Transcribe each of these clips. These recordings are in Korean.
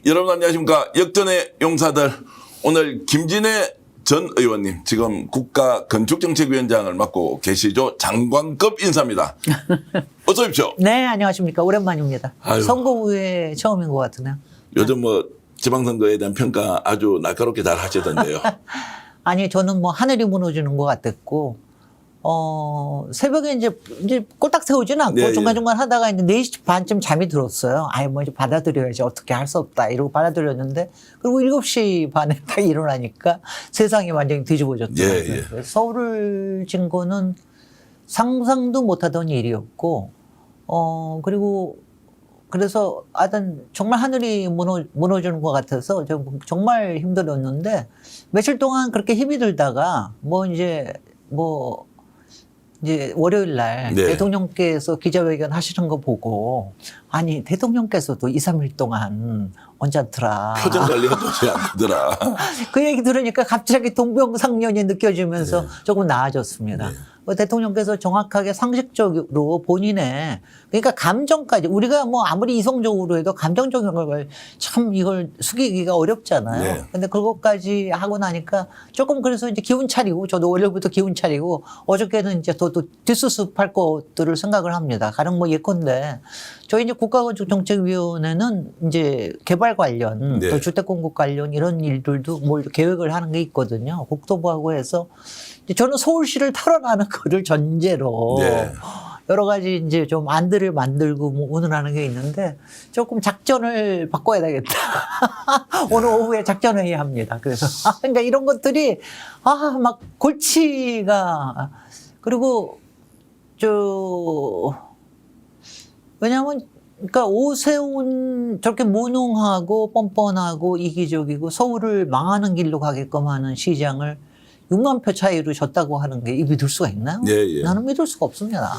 여러분 안녕하십니까. 역전의 용사들. 오늘 김진애 전 의원님 지금 국가건축정책위원장을 맡고 계시죠. 장관급 인사입니다. 어서 오십시오. 네, 안녕하십니까. 오랜만입니다. 아유. 선거 후에 처음인 것 같으네요. 요즘 뭐 지방선거에 대한 평가 아주 날카롭게 잘 하시던데요. 아니, 저는 뭐 하늘이 무너지는 것 같았고, 새벽에 이제 꼴딱 세우지는 않고 네, 중간중간 하다가 이제 4시 반쯤 잠이 들었어요. 아이, 뭐 이제 받아들여야지. 어떻게 할 수 없다. 이러고 받아들였는데, 그리고 7시 반에 딱 일어나니까 세상이 완전히 뒤집어졌더라고요. 예, 예. 그래서 서울을 진 거는 상상도 못하던 일이었고, 그리고 그래서 하여튼 정말 하늘이 무너지는 것 같아서 정말 힘들었는데 며칠 동안 그렇게 힘이 들다가 이제 월요일 날 네. 대통령께서 기자회견 하시는 거 보고 아니 대통령께서도 2, 3일 동안 언짢더라. 표정 관리가 좋지 않더라. 그 얘기 들으니까 갑자기 동병상련이 느껴지면서 네. 조금 나아졌습니다. 네. 대통령께서 정확하게 상식적으로 본인의 그러니까 감정까지 우리가 뭐 아무리 이성적으로 해도 감정적인 걸 참 이걸 숙이기가 어렵잖아요. 네. 근데 그것까지 하고 나니까 조금 그래서 이제 기운 차리고 저도 월요일부터 기운 차리고 어저께는 이제 또 뒷수습할 것들을 생각을 합니다. 가령 뭐 예컨대 저희 이제 국가건축정책위원회는 이제 개발 관련 네. 또 주택 공급 관련 이런 일들도 뭘 계획을 하는 게 있거든요. 국토부하고 해서 저는 서울시를 털어나는 거를 전제로 네. 여러 가지 이제 좀 안들을 만들고 뭐 운운하는 게 있는데 조금 작전을 바꿔야 되겠다. 오늘 오후에 작전회의 합니다. 그래서 그러니까 이런 것들이 막 골치가 그리고 왜냐하면 그러니까 오세훈 저렇게 무능하고 뻔뻔하고 이기적이고 서울을 망하는 길로 가게끔 하는 시장을 6만 표 차이로 졌다고 하는 게 믿을 수가 있나요? 예, 예. 나는 믿을 수가 없습니다.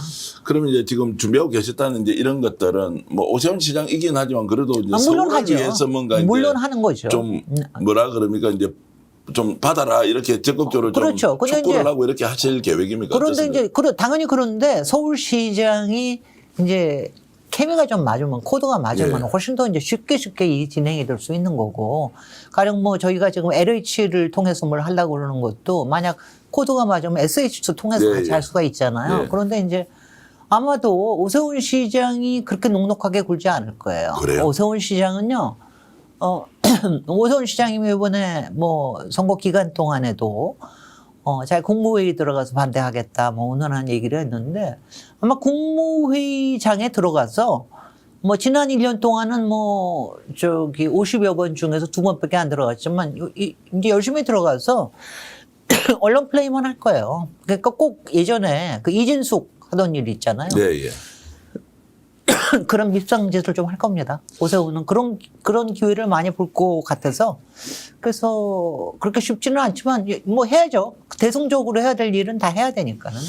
그러면 이제 지금 준비하고 계셨다는 이제 이런 것들은 뭐 오세훈 시장이긴 하지만 그래도 이제 물론 서울을 하죠. 위해서 뭔가 물론 이제 하는 거죠. 좀 뭐라 그럽니까 이제 좀 받아라 이렇게 적극적으로 그렇죠. 좀 촉구를 이제 하고 이렇게 하실 계획입니까? 그런데 어떻습니까? 이제 당연히 그런데 서울시장이 이제 케미가 좀 맞으면 코드가 맞으면 예. 훨씬 더 이제 쉽게 이 진행이 될 수 있는 거고 가령 뭐 저희가 지금 LH를 통해서 뭘 하려고 그러는 것도 만약 코드가 맞으면 SH도 통해서 예, 같이 예. 할 수가 있잖아요. 예. 그런데 이제 아마도 오세훈 시장이 그렇게 녹록하게 굴지 않을 거예요. 그래요? 오세훈 시장은요. 오세훈 시장이 이번에 뭐 선거 기간 동안에도 잘 국무회의 들어가서 반대하겠다 뭐 오늘한 얘기를 했는데 아마 국무회의장에 들어가서 뭐 지난 1년 동안은 뭐 50여 번 중에서 2번밖에 안 들어갔지만 이제 열심히 들어가서 언론 플레이만 할 거예요. 그러니까 꼭 예전에 그 이진숙 하던 일 있잖아요. 네, 예. 그런 밉상짓을 좀 할 겁니다. 오세훈은 그런 기회를 많이 볼 것 같아서 그래서 그렇게 쉽지는 않지만 뭐 해야죠. 대승적으로 해야 될 일은 다 해야 되니까는.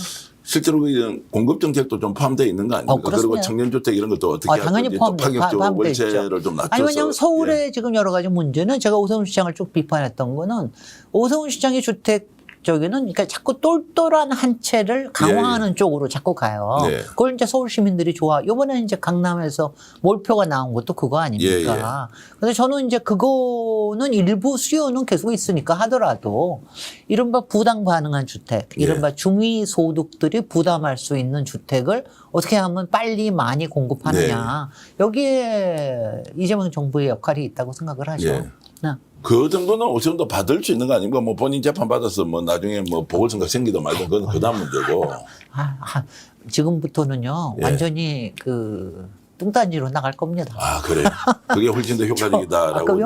실제로 그 공급 정책도 좀 포함되어 있는 거 아닙니까? 그리고 그렇습니다. 청년주택 이런 것도 어떻게 당연히 할지 또 파격적으로 포함돼 있죠. 월세를 좀 낮춰서. 아니 왜냐하면 서울의 예. 지금 여러 가지 문제는 제가 오세훈 시장을 쭉 비판했던 거는 오세훈 시장의 주택 저기는 그러니까 자꾸 똘똘한 한 채를 강화하는 쪽으로 자꾸 가요. 네. 그걸 이제 서울 시민들이 좋아. 이번에 이제 강남에서 몰표가 나온 것도 그거 아닙니까? 그래서 저는 이제 그거는 일부 수요는 계속 있으니까 하더라도 이른바 부담 가능한 주택, 이른바 중위 소득들이 부담할 수 있는 주택을 어떻게 하면 빨리 많이 공급하느냐. 여기에 이재명 정부의 역할이 있다고 생각을 하죠. 예. 네. 그 정도는 오세훈도 받을 수 있는 거 아닙니까? 뭐 본인 재판 받아서 뭐 나중에 뭐 보궐선거 생기든 말든 그건 그다음 문제고. 지금부터는요 예. 완전히 그 뚱딴지로 나갈 겁니다. 아, 그래요? 그게 훨씬 더 효과적이다라고.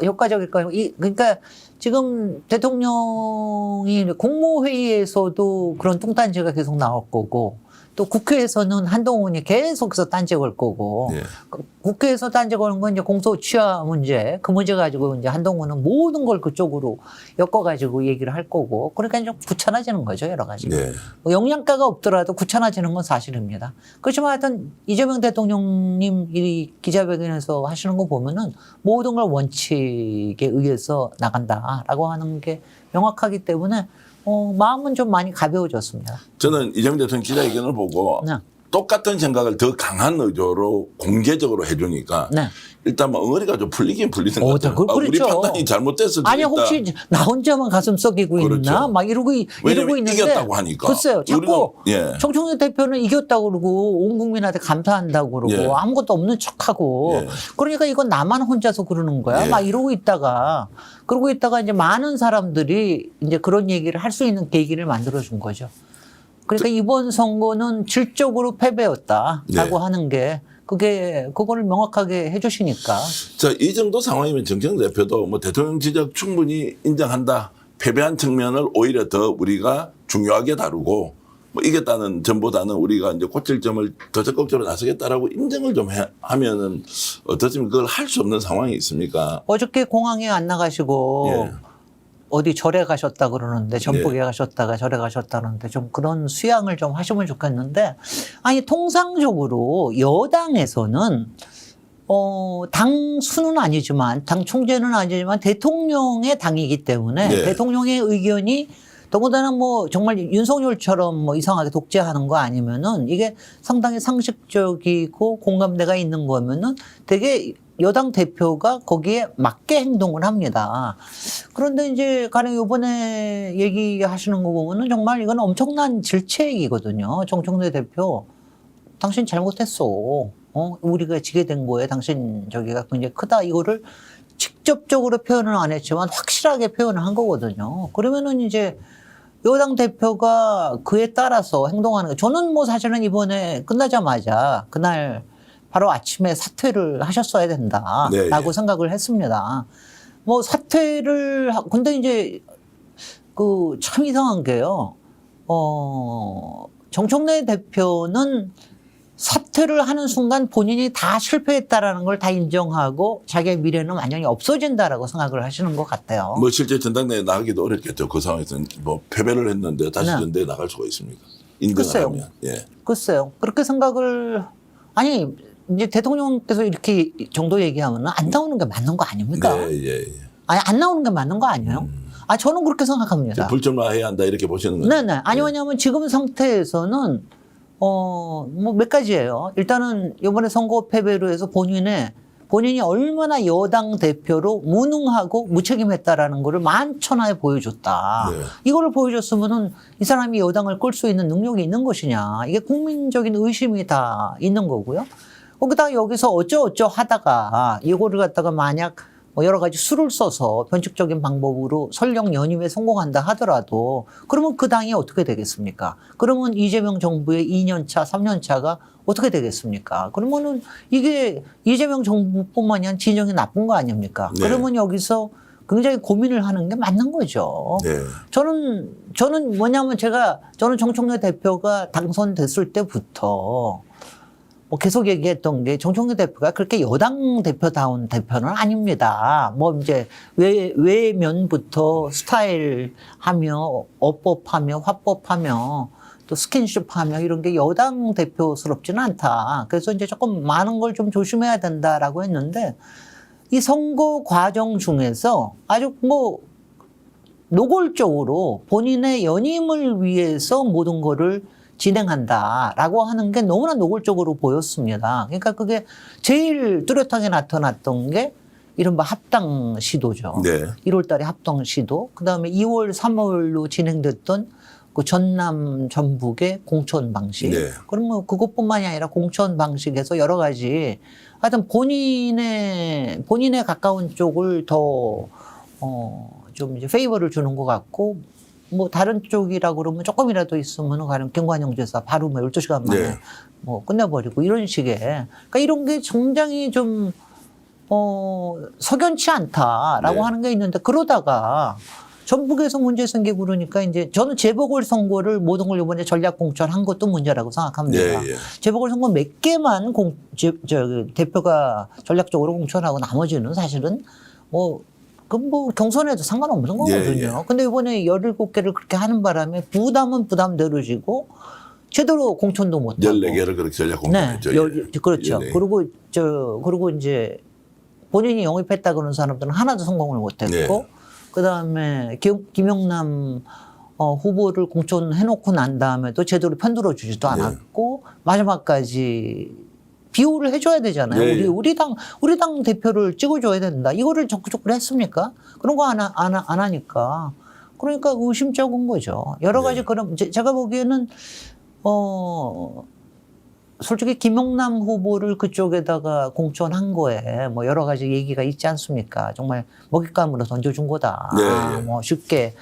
효과적일까요? 그러니까 지금 대통령이 국무회의에서도 그런 뚱딴지가 계속 나올 거고 또 국회에서는 한동훈이 계속해서 딴지 걸 거고 예. 국회에서 딴지 거는 건 이제 공소 취하 문제 그 문제 가지고 이제 한동훈은 모든 걸 그쪽으로 엮어가지고 얘기를 할 거고 그러니까 좀 귀찮아지는 거죠 여러 가지. 네. 뭐 영양가가 없더라도 귀찮아지는 건 사실입니다. 그렇지만 하여튼 이재명 대통령님 이 기자회견에서 하시는 거 보면은 모든 걸 원칙에 의해서 나간다라고 하는 게 명확하기 때문에 마음은 좀 많이 가벼워졌습니다. 저는 이재명 대통령 기자회견을 보고 네. 똑같은 생각을 더 강한 의도로 공개적으로 해주니까 네. 일단 뭐 엉어리가 좀 풀리긴 풀리는 것 같아요. 그렇죠. 우리 판단이 잘못됐을 수도 아니 있다. 혹시 나 혼자만 가슴 썩이고 그렇죠. 있나? 막 이러고 왜냐면 있는데 이겼다고 하니까. 글쎄요. 자꾸 우리는, 예. 정청래 대표는 이겼다고 그러고 온 국민한테 감사한다고 그러고 예. 아무것도 없는 척하고 예. 그러니까 이건 나만 혼자서 그러는 거야. 예. 막 이러고 있다가 이제 많은 사람들이 이제 그런 얘기를 할 수 있는 계기를 만들어 준 거죠. 그러니까 이번 선거는 질적으로 패배였다라고 네. 하는 게 그거를 명확하게 해주시니까. 자, 이 정도 상황이면 정청래 대표도 뭐 대통령 지적 충분히 인정한다. 패배한 측면을 오히려 더 우리가 중요하게 다루고 뭐 이겼다는 점보다는 우리가 이제 고칠 점을 더 적극적으로 나서겠다라고 인정을 좀 하면은 어떻습니까? 그걸 할 수 없는 상황이 있습니까? 어저께 공항에 안 나가시고 예. 어디 절에 가셨다 그러는데 전북에 가셨다가 절에 가셨다는데 좀 그런 수양을 좀 하시면 좋겠는데 아니 통상적으로 여당에서는 당 수는 아니지만 당 총재는 아니지만 대통령의 당이기 때문에 네. 대통령의 의견이 더군다나 뭐 정말 윤석열처럼 뭐 이상하게 독재하는 거 아니면은 이게 상당히 상식적이고 공감대가 있는 거면은 되게 여당 대표가 거기에 맞게 행동을 합니다. 그런데 이제 가령 이번에 얘기하시는 거 보면은 정말 이건 엄청난 질책이거든요. 정청래 대표, 당신 잘못했어. 우리가 지게 된 거에 당신 저기가 굉장히 크다. 이거를 직접적으로 표현은 안 했지만 확실하게 표현을 한 거거든요. 그러면은 이제 여당 대표가 그에 따라서 행동하는 거. 저는 뭐 사실은 이번에 끝나자마자 그날 바로 아침에 사퇴를 하셨어야 된다라고 네. 생각을 했습니다. 뭐 근데 이제 참 이상한 게요. 정청래 대표는 사퇴를 하는 순간 본인이 다 실패했다라는 걸 다 인정하고 자기의 미래는 완전히 없어진다라고 생각을 하시는 것 같아요. 뭐 실제 전당대회 나가기도 어렵겠죠. 그 상황에서는 뭐 패배를 했는데 다시 네. 전대에 나갈 수가 있습니까? 인정을 글쎄요. 하면. 예. 글쎄요. 그렇게 생각을 아니 이제 대통령께서 이렇게 정도 얘기하면 안 나오는 게 맞는 거 아닙니까? 네, 예, 예. 아니 안 나오는 게 맞는 거 아니에요? 저는 그렇게 생각합니다. 불출마해야 한다 이렇게 보시는 거죠? 네네. 아니 왜냐하면 지금 상태에서는 뭐 몇 가지예요. 일단은 이번에 선거 패배로 해서 본인이 얼마나 여당 대표로 무능하고 무책임했다라는 거를 만천하에 보여줬다. 네. 이거를 보여줬으면은 이 사람이 여당을 끌 수 있는 능력이 있는 것이냐. 이게 국민적인 의심이 다 있는 거고요. 거기다가 여기서 어쩌어쩌 하다가 이거를 갖다가 만약 뭐 여러 가지 수를 써서 변칙적인 방법으로 설령 연임에 성공한다 하더라도 그러면 그 당이 어떻게 되겠습니까? 그러면 이재명 정부의 2년차, 3년차가 어떻게 되겠습니까? 그러면은 이게 이재명 정부뿐만이 아니라 진영이 나쁜 거 아닙니까? 네. 그러면 여기서 굉장히 고민을 하는 게 맞는 거죠. 네. 저는 뭐냐면 저는 정청래 대표가 당선됐을 때부터 뭐 계속 얘기했던 게 정청래 대표가 그렇게 여당 대표다운 대표는 아닙니다. 뭐 이제 외면부터 스타일하며 어법하며 화법하며 또 스킨십하며 이런 게 여당 대표스럽지는 않다. 그래서 이제 조금 많은 걸 좀 조심해야 된다라고 했는데 이 선거 과정 중에서 아주 뭐 노골적으로 본인의 연임을 위해서 모든 거를 진행한다라고 하는 게 너무나 노골적으로 보였습니다. 그러니까 그게 제일 뚜렷하게 나타났던 게 이른바 합당 시도죠. 네. 1월 달에 합당 시도, 그 다음에 2월, 3월로 진행됐던 그 전남, 전북의 공천 방식. 네. 그러면 그것뿐만이 아니라 공천 방식에서 여러 가지 하여튼 본인에 가까운 쪽을 좀 이제 페이버를 주는 것 같고 뭐 다른 쪽이라고 그러면 조금이라도 있으면 가령 김관영 지사 바로 뭐 12시간 만에 네. 뭐 끝내버리고 이런 식의 그러니까 이런 게 굉장히 좀 석연치 않다라고 네. 하는 게 있는데 그러다가 전북에서 문제 생기고 그러니까 이제 저는 재보궐선거를 모든 걸 이번에 전략 공천한 것도 문제라고 생각합니다. 예, 예. 재보궐선거 몇 개만 대표가 전략적으로 공천하고 나머지는 사실은 뭐 경선에도 상관없는 거거든요. 예. 근데 이번에 17개를 그렇게 하는 바람에 부담은 부담대로 지고 제대로 공천도 못 하고. 14개를 그렇게 전략 공천했죠. 그렇죠. 예. 그리고 이제 본인이 영입했다 그러는 사람들은 하나도 성공을 못 했고 네. 그다음에 김영남 후보를 공천해놓고 난 다음에도 제대로 편들어 주지도 않았고 마지막까지 비호를 해줘야 되잖아요. 네. 우리 당 대표를 찍어줘야 된다. 이거를 적극적으로 했습니까? 그런 거 안 하니까. 그러니까 의심쩍은 거죠. 여러 가지 그럼 제가 보기에는 솔직히 김용남 후보를 그쪽에다가 공천한 거에 뭐 여러 가지 얘기가 있지 않습니까? 정말 먹잇감으로 던져준 거다. 네. 뭐 쉽게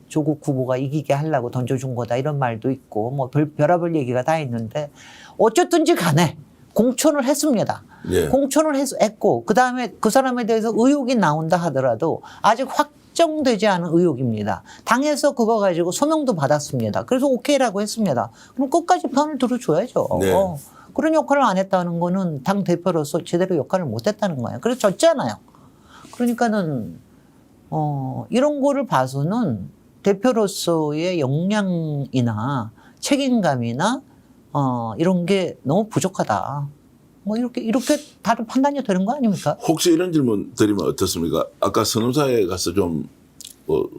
조국 후보가 이기게 하려고 던져준 거다 이런 말도 있고 뭐 별의별 얘기가 다 있는데 어쨌든지 간에 공천을 했습니다. 예. 공천을 했고 그다음에 그 사람에 대해서 의혹이 나온다 하더라도 아직 확정되지 않은 의혹입니다. 당에서 그거 가지고 소명도 받았습니다. 그래서 오케이라고 했습니다. 그럼 끝까지 편을 들어줘야죠. 네. 그런 역할을 안 했다는 거는 당 대표로서 제대로 역할을 못 했다는 거예요. 그래서 졌잖아요. 그러니까는 이런 거를 봐서는 대표로서의 역량이나 책임감이나 이런 게 너무 부족하다. 뭐 이렇게 다른 판단이 되는 거 아닙니까? 혹시 이런 질문 드리면 어떻습니까? 아까 선우사에 가서 좀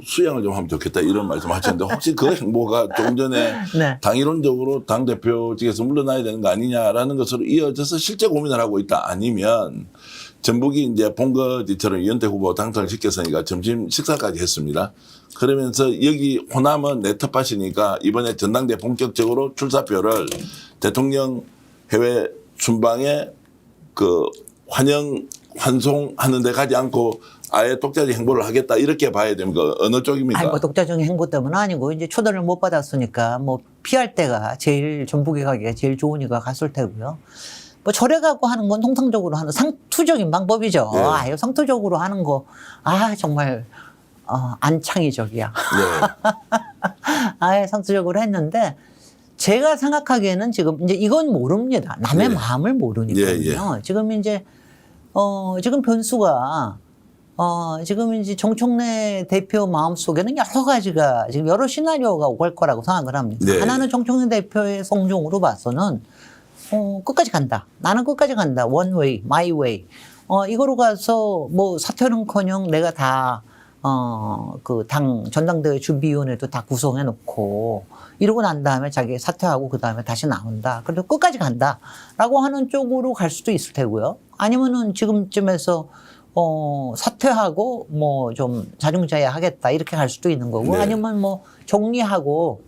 수양을 좀 하면 좋겠다 이런 말씀하셨는데 혹시 그 행보가 조금 전에 네. 당이론적으로 당 대표직에서 물러나야 되는 거 아니냐라는 것으로 이어져서 실제 고민을 하고 있다 아니면 전북이 이제 본거지처럼 이현태 후보 당선을 시켰으니까 점심 식사까지 했습니다. 그러면서 여기 호남은 내 텃밭이니까 이번에 전당대 본격적으로 출사표를 대통령 해외 순방에 환송하는 데 가지 않고 아예 독자적 행보를 하겠다 이렇게 봐야 됩니까? 어느 쪽입니까? 아니, 뭐 독자적인 행보 때문은 아니고 이제 초대를 못 받았으니까 뭐 피할 때가 제일 전북에 가기가 제일 좋으니까 갔을 테고요. 뭐 절에 가고 하는 건 통상적으로 하는 상투적인 방법이죠. 네. 아유, 상투적으로 하는 거, 정말, 안창의적이야. 네. 아예 상투적으로 했는데, 제가 생각하기에는 지금 이제 이건 모릅니다. 남의 네. 마음을 모르니까요. 예. 지금 이제, 지금 변수가, 지금 이제 정청래 대표 마음속에는 여러 가지가 지금 여러 시나리오가 오갈 거라고 생각을 합니다. 네. 하나는 정청래 대표의 성종으로 봐서는 끝까지 간다. 나는 끝까지 간다. One way, my way. 이거로 가서 뭐 사퇴는커녕 내가 다 그 전당대회 준비위원회도 다 구성해 놓고 이러고 난 다음에 자기 사퇴하고 그 다음에 다시 나온다. 그래도 끝까지 간다라고 하는 쪽으로 갈 수도 있을 테고요. 아니면은 지금쯤에서 사퇴하고 뭐 좀 자중자애하겠다 이렇게 갈 수도 있는 거고. 네. 아니면 뭐 정리하고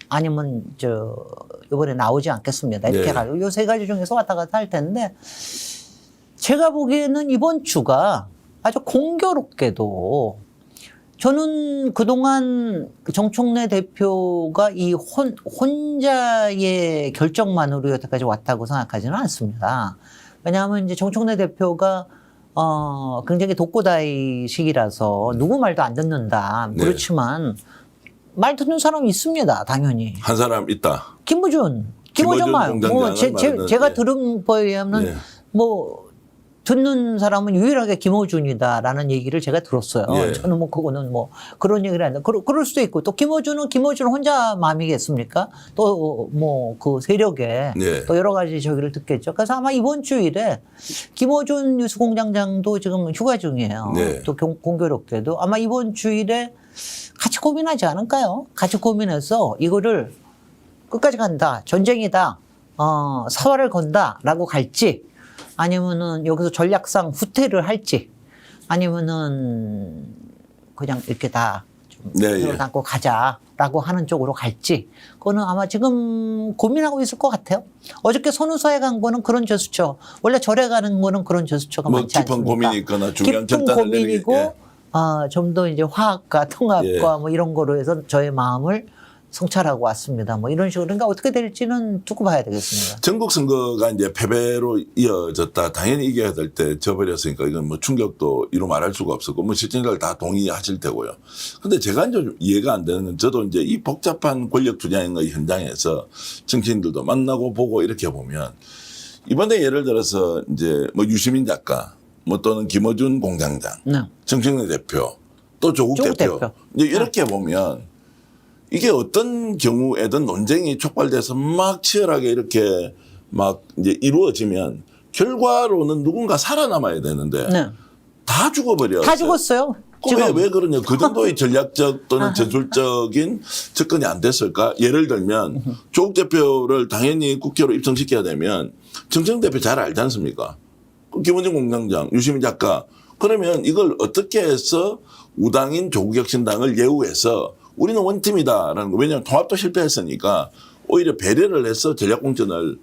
아니면 이번에 나오지 않겠습니다. 이렇게 네. 가고 요 세 가지 중에서 왔다 갔다 할 텐데 제가 보기에는 이번 주가 아주 공교롭게도 저는 그동안 정청래 대표가 이 혼자의 결정만으로 여태까지 왔다고 생각하지는 않습니다. 왜냐하면 이제 정청래 대표가 굉장히 독고다이식이라서 누구 말도 안 듣는다. 네. 그렇지만 말 듣는 사람이 있습니다. 당연히. 한 사람 있다. 김어준 김어준 말. 뭐 공장장은 말은, 제가 예. 들은 바에 의하면 예. 뭐 듣는 사람은 유일하게 김어준이다라는 얘기를 제가 들었어요. 예. 저는 뭐 그거는 뭐 그런 얘기를 하는데 그럴 수도 있고 또 김어준은 김어준 혼자 마음이겠습니까? 또 뭐 그 세력에 예. 또 여러 가지 저기를 듣겠죠. 그래서 아마 이번 주일에 김어준 뉴스공장장도 지금 휴가 중이에요. 네. 또 공교롭게도 아마 이번 주일에 같이 고민하지 않을까요? 같이 고민해서 이거를 끝까지 간다, 전쟁이다, 사활을 건다라고 갈지, 아니면은 여기서 전략상 후퇴를 할지, 아니면은 그냥 이렇게 다좀 네, 예. 담고 가자라고 하는 쪽으로 갈지, 그거는 아마 지금 고민하고 있을 것 같아요. 어저께 선우사에 간 거는 그런 제스처, 원래 절에 가는 거는 그런 제스처가 뭐 많지 않습니까? 깊은 고민이 있거나 중요한 깊은 결단을 고민이고, 내리기, 좀 더 이제 화합과 통합과 예. 뭐 이런 거로 해서 저의 마음을 성찰하고 왔습니다. 뭐 이런 식으로. 그러니까 어떻게 될지는 두고 봐야 되겠습니다. 전국 선거가 이제 패배로 이어졌다. 당연히 이겨야 될 때 져버렸으니까 이건 뭐 충격도 이루 말할 수가 없었고 뭐 시청자들 다 동의하실 테고요. 근데 제가 이제 좀 이해가 안 되는 건 저도 이제 이 복잡한 권력 투쟁의 현장에서 정치인들도 만나고 보고 이렇게 보면 이번에 예를 들어서 이제 뭐 유시민 작가 뭐 또는 김어준 공장장, 네. 정청래 대표, 또 조국 조국 대표. 대표. 이제 이렇게 보면 이게 어떤 경우에든 논쟁이 촉발돼서 막 치열하게 이렇게 막 이제 이루어지면 결과로는 누군가 살아남아야 되는데 네. 다 죽어버려. 다 죽었어요. 왜 그러냐. 그 정도의 전략적 또는 전술적인 접근이 안 됐을까? 예를 들면 조국 대표를 당연히 국회로 입성시켜야 되면 정청 대표 잘 알지 않습니까? 김원중 공장장, 유시민 작가. 그러면 이걸 어떻게 해서 우당인 조국혁신당을 예우해서 우리는 원팀이다라는 거. 왜냐하면 통합도 실패했으니까 오히려 배려를 해서 전략공천을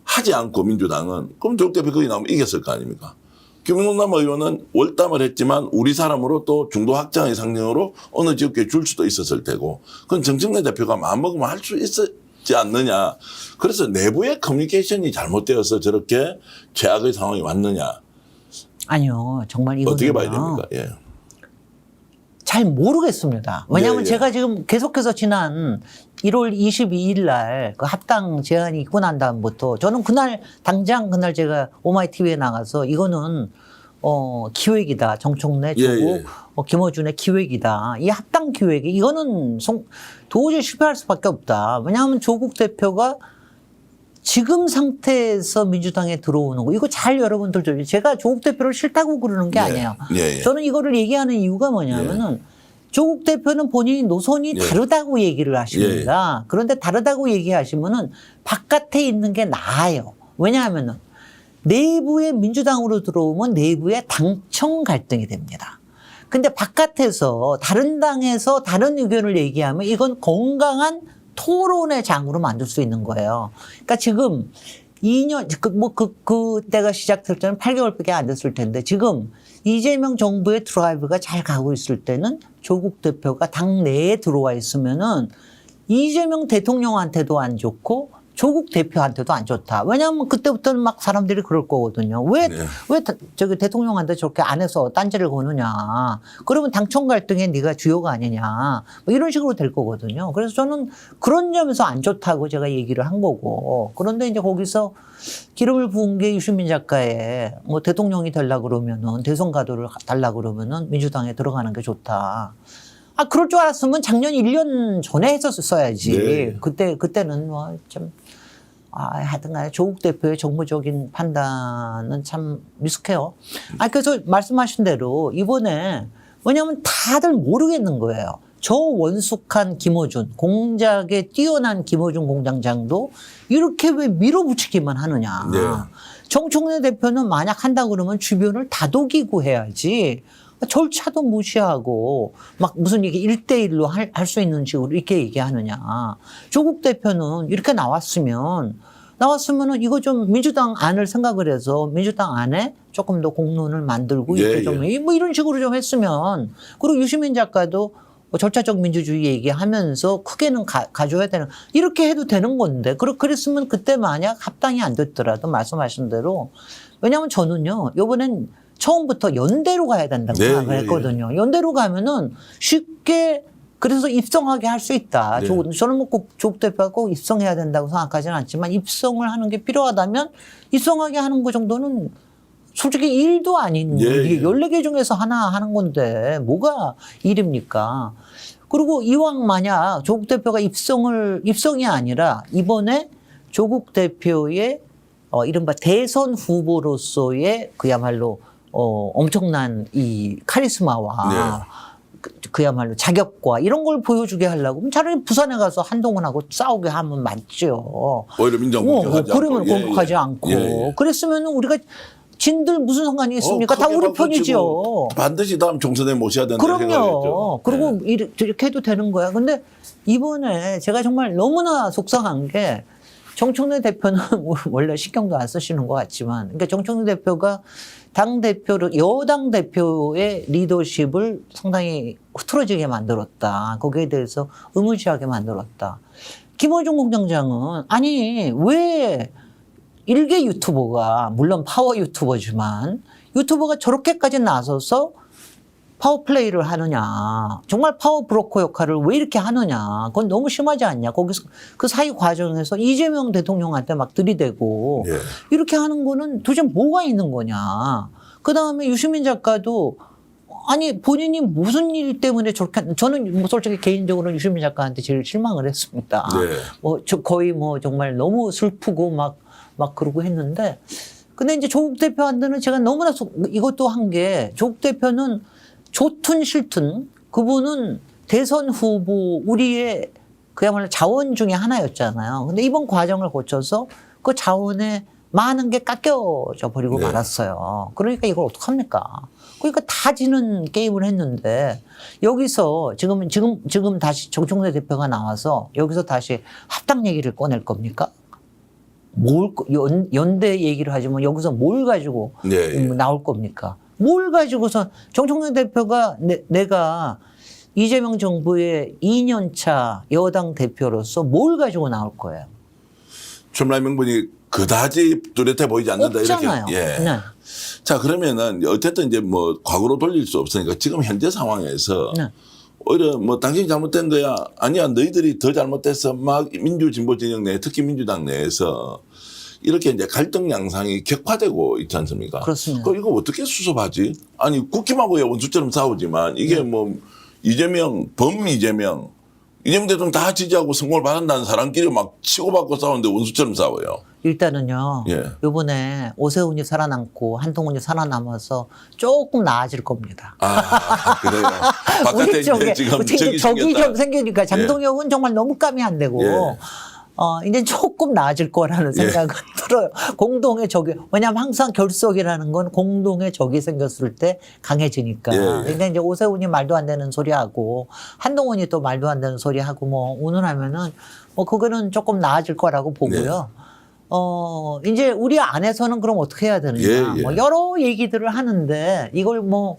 하지 않고 민주당은 그럼 조국 대표 거기 나오면 이겼을 거 아닙니까? 김용남 의원은 월담을 했지만 우리 사람으로 또 중도 확장의 상징으로 어느 지역에 줄 수도 있었을 테고 그건 정청래 대표가 마음먹으면 할 수 있었지 않느냐. 그래서 내부의 커뮤니케이션이 잘못되어서 저렇게 최악의 상황이 왔느냐. 아니요. 정말 이거는 어떻게 봐야 됩니까? 예. 잘 모르겠습니다. 왜냐하면 예, 예. 제가 지금 계속해서 지난 1월 22일 날 그 합당 제안이 있고 난 다음부터 저는 당장 그날 제가 오마이TV에 나가서 이거는 기획이다. 정청래, 예, 조국, 예. 김어준의 기획이다. 이 합당 기획이 이거는 도저히 실패할 수밖에 없다. 왜냐하면 조국 대표가 지금 상태에서 민주당에 들어오는 거 이거 잘 여러분들 좀 제가 조국 대표를 싫다고 그러는 게 예. 아니에요. 예, 예. 저는 이거를 얘기하는 이유가 뭐냐면은 조국 대표는 본인이 노선이 예. 다르다고 얘기를 하십니다. 그런데 다르다고 얘기하시면은 바깥에 있는 게 나아요. 왜냐하면은 내부에 민주당으로 들어오면 내부에 당청 갈등이 됩니다. 근데 바깥에서 다른 당에서 다른 의견을 얘기하면 이건 건강한 토론의 장으로 만들 수 있는 거예요. 그러니까 지금 2년, 그때가 시작될 때는 8개월밖에 안 됐을 텐데 지금 이재명 정부의 드라이브가 잘 가고 있을 때는 조국 대표가 당 내에 들어와 있으면은 이재명 대통령한테도 안 좋고 조국 대표한테도 안 좋다. 왜냐하면 그때부터는 막 사람들이 그럴 거거든요. 왜 저기 대통령한테 저렇게 안 해서 딴지를 거느냐. 그러면 당청 갈등에 네가 주요가 아니냐. 뭐 이런 식으로 될 거거든요. 그래서 저는 그런 점에서 안 좋다고 제가 얘기를 한 거고. 그런데 이제 거기서 기름을 부은 게 유시민 작가의 뭐 대통령이 되려고 그러면은 대선 가도를 달라고 그러면은 민주당에 들어가는 게 좋다. 그럴 줄 알았으면 작년 1년 전에 했었어야지. 네. 그때는 뭐 좀, 하여튼 간에 조국 대표의 정무적인 판단은 참 미숙해요. 그래서 말씀하신 대로 이번에 왜냐하면 다들 모르겠는 거예요. 저 원숙한 김어준, 공작에 뛰어난 김어준 공장장도 이렇게 왜 밀어붙이기만 하느냐. 네. 정청래 대표는 만약 한다 그러면 주변을 다독이고 해야지. 절차도 무시하고 막 무슨 이게 1대1로 할 수 있는 식으로 이렇게 얘기하느냐. 조국 대표는 이렇게 나왔으면은 이거 좀 민주당 안을 생각을 해서 민주당 안에 조금 더 공론을 만들고 이렇게 좀 뭐 이런 식으로 좀 했으면 그리고 유시민 작가도 뭐 절차적 민주주의 얘기하면서 크게는 가져야 되는 이렇게 해도 되는 건데 그랬으면 그때 만약 합당이 안 됐더라도 말씀하신 대로 왜냐하면 저는요 이번엔 처음부터 연대로 가야 된다고 생각을 했거든요. 연대로 가면은 쉽게 그래서 입성하게 할 수 있다. 저는 뭐 꼭 조국 대표가 꼭 입성해야 된다고 생각하지는 않지만 입성을 하는 게 필요하다면 입성하게 하는 거 정도는 솔직히 일도 아닌 14개 중에서 하나 하는 건데 뭐가 일입니까? 그리고 이왕 만약 조국 대표가 입성이 아니라 이번에 조국 대표의 이른바 대선 후보로서의 그야말로 엄청난 이 카리스마와 그야말로 자격과 이런 걸 보여주게 하려고 그럼 차라리 부산에 가서 한동훈하고 싸우게 하면 맞죠. 오히려 민정 공격하지 않고. 그러면 공격하지 않고. 그랬으면 우리가 진들 무슨 상관이 있습니까? 다 우리 편이죠. 반드시 다음 총선에 모셔야 된다. 그럼요. 그리고 이렇게 해도 되는 거야. 근데 이번에 제가 정말 너무나 속상한 게 정청래 대표는 원래 신경도 안 쓰시는 것 같지만, 그러니까 정청래 대표가 여당 대표의 리더십을 상당히 흐트러지게 만들었다. 거기에 대해서 의무시하게 만들었다. 김어준 공장장은 왜 일개 유튜버가 물론 파워 유튜버지만 유튜버가 저렇게까지 나서서 파워플레이를 하느냐. 정말 파워 브로커 역할을 왜 이렇게 하느냐. 그건 너무 심하지 않냐. 거기서 그 사이 과정에서 이재명 대통령한테 막 들이대고 이렇게 하는 거는 도대체 뭐가 있는 거냐. 그다음에 유시민 작가도 본인이 무슨 일 때문에 저렇게 저는 뭐 솔직히 개인적으로 유시민 작가한테 제일 실망을 했습니다. 거의 정말 너무 슬프고 막 그러고 했는데 근데 이제 조국 대표한테는 제가 너무나 이것도 한 게 조국 대표는 좋든 싫든 그분은 대선 후보 우리의 그야말로 자원 중에 하나였잖아요. 근데 이번 과정을 거쳐서 그 자원에 많은 게 깎여져 버리고 네. 말았어요. 그러니까 이걸 어떡합니까? 그러니까 다 지는 게임을 했는데 여기서 지금 다시 정청래 대표가 나와서 여기서 다시 합당 얘기를 꺼낼 겁니까? 연대 얘기를 하지만 여기서 뭘 가지고 네. 나올 겁니까? 뭘 가지고서 정청래 대표가 내가 이재명 정부의 2년차 여당 대표로서 뭘 가지고 나올 거예요? 출마 명분이 그다지 뚜렷해 보이지 않는다. 없잖아요. 이렇게. 예. 네. 자, 그러면은 어쨌든 이제 뭐 과거로 돌릴 수 없으니까 지금 현재 상황에서 네. 오히려 뭐 당신이 잘못된 거야. 아니야, 너희들이 더 잘못됐어. 막 민주 진보 진영 내, 특히 민주당 내에서 이렇게 이제 갈등 양상이 격화되고 있지 않습니까? 그렇습니다. 그럼 이거 어떻게 수습하지? 아니, 국힘하고야 원수처럼 싸우지만 이게 뭐 이재명, 이재명 대통령 다 지지하고 선거를 받는다는 사람끼리 막 치고받고 싸우는데 원수처럼 싸워요. 일단은요. 예. 이번에 오세훈이 살아남고 한동훈이 살아남아서 조금 나아질 겁니다. 아, 그래요. 바깥에 우리 쪽에 이제 지금 적이 생겼다. 좀 생기니까 장동혁은 정말 너무 감이 안 되고 예. 이제 조금 나아질 거라는 생각은 들어요. 공동의 적이 왜냐하면 항상 결속이라는 건 공동의 적이 생겼을 때 강해지니까. 예. 근데 이제 오세훈이 말도 안 되는 소리 하고 한동훈이 또 말도 안 되는 소리 하고 뭐 운운하면은 뭐 그거는 조금 나아질 거라고 보고요. 이제 우리 안에서는 그럼 어떻게 해야 되느냐. 예. 뭐 여러 얘기들을 하는데 이걸 뭐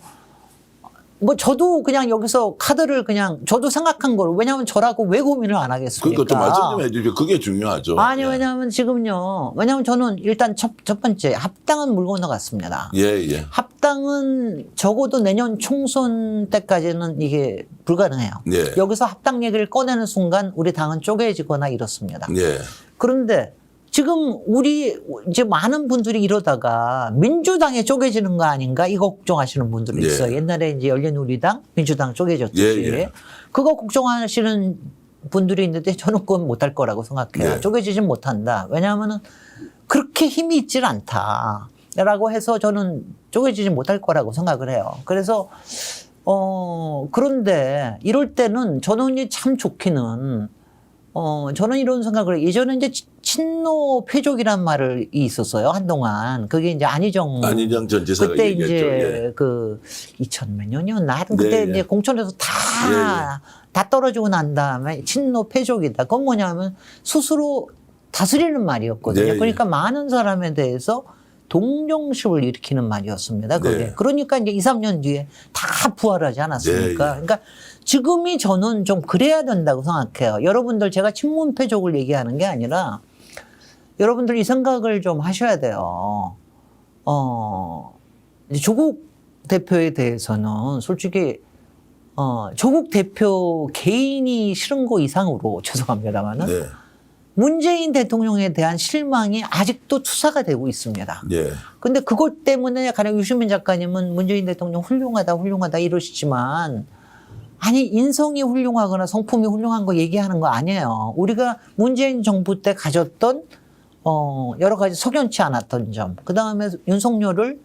저도 그냥 여기서 카드를 그냥 저도 생각한 거를 왜냐하면 저라고 왜 고민을 안 하겠습니까? 그러니까 좀 말씀 좀 해주죠. 그게 중요하죠. 아니 예. 왜냐하면 지금요. 왜냐하면 저는 일단 첫 번째 합당은 물 건너갔습니다. 예. 합당은 적어도 내년 총선 때까지는 이게 불가능해요. 예. 여기서 합당 얘기를 꺼내는 순간 우리 당은 쪼개지거나 이렇습니다. 예. 그런데 지금 우리 이제 많은 분들이 이러다가 민주당에 쪼개지는 거 아닌가 이거 걱정하시는 분들이 예. 있어요. 옛날에 이제 열린우리당, 민주당 쪼개졌듯이 예. 그거 걱정하시는 분들이 있는데 저는 그건 못할 거라고 생각해요. 네. 쪼개지진 못한다. 왜냐하면은 그렇게 힘이 있질 않다라고 해서 저는 쪼개지지 못할 거라고 생각을 해요. 그래서 그런데 이럴 때는 저는 참 좋기는 저는 이런 생각을 해요. 예전에 이제 친노 패족이란 말이 있었어요. 한동안. 그게 이제 안희정 전 지사가 그때 얘기했죠. 이제 예. 그 2000몇 년이었나? 하여튼 그때 네, 이제 예. 공천에서 다 떨어지고 난 다음에 친노 패족이다. 그건 뭐냐면 스스로 다스리는 말이었거든요. 네, 예. 그러니까 많은 사람에 대해서 동정심을 일으키는 말이었습니다. 그게. 네. 그러니까 이제 2, 3년 뒤에 다 부활하지 않았습니까? 네, 예. 그러니까 지금이 저는 좀 그래야 된다고 생각해요. 여러분들 제가 친문 패족을 얘기하는 게 아니라 여러분들 이 생각을 좀 하셔야 돼요. 이제 조국 대표에 대해서는 솔직히 조국 대표 개인이 싫은 거 이상으로 죄송합니다만은 네. 문재인 대통령에 대한 실망이 아직도 투사가 되고 있습니다. 예. 근데 그것 때문에 가령 유시민 작가님은 문재인 대통령 훌륭하다 이러시지만 아니 인성이 훌륭하거나 성품이 훌륭한 거 얘기하는 거 아니에요. 우리가 문재인 정부 때 가졌던 여러 가지 석연치 않았던 점, 그 다음에 윤석열을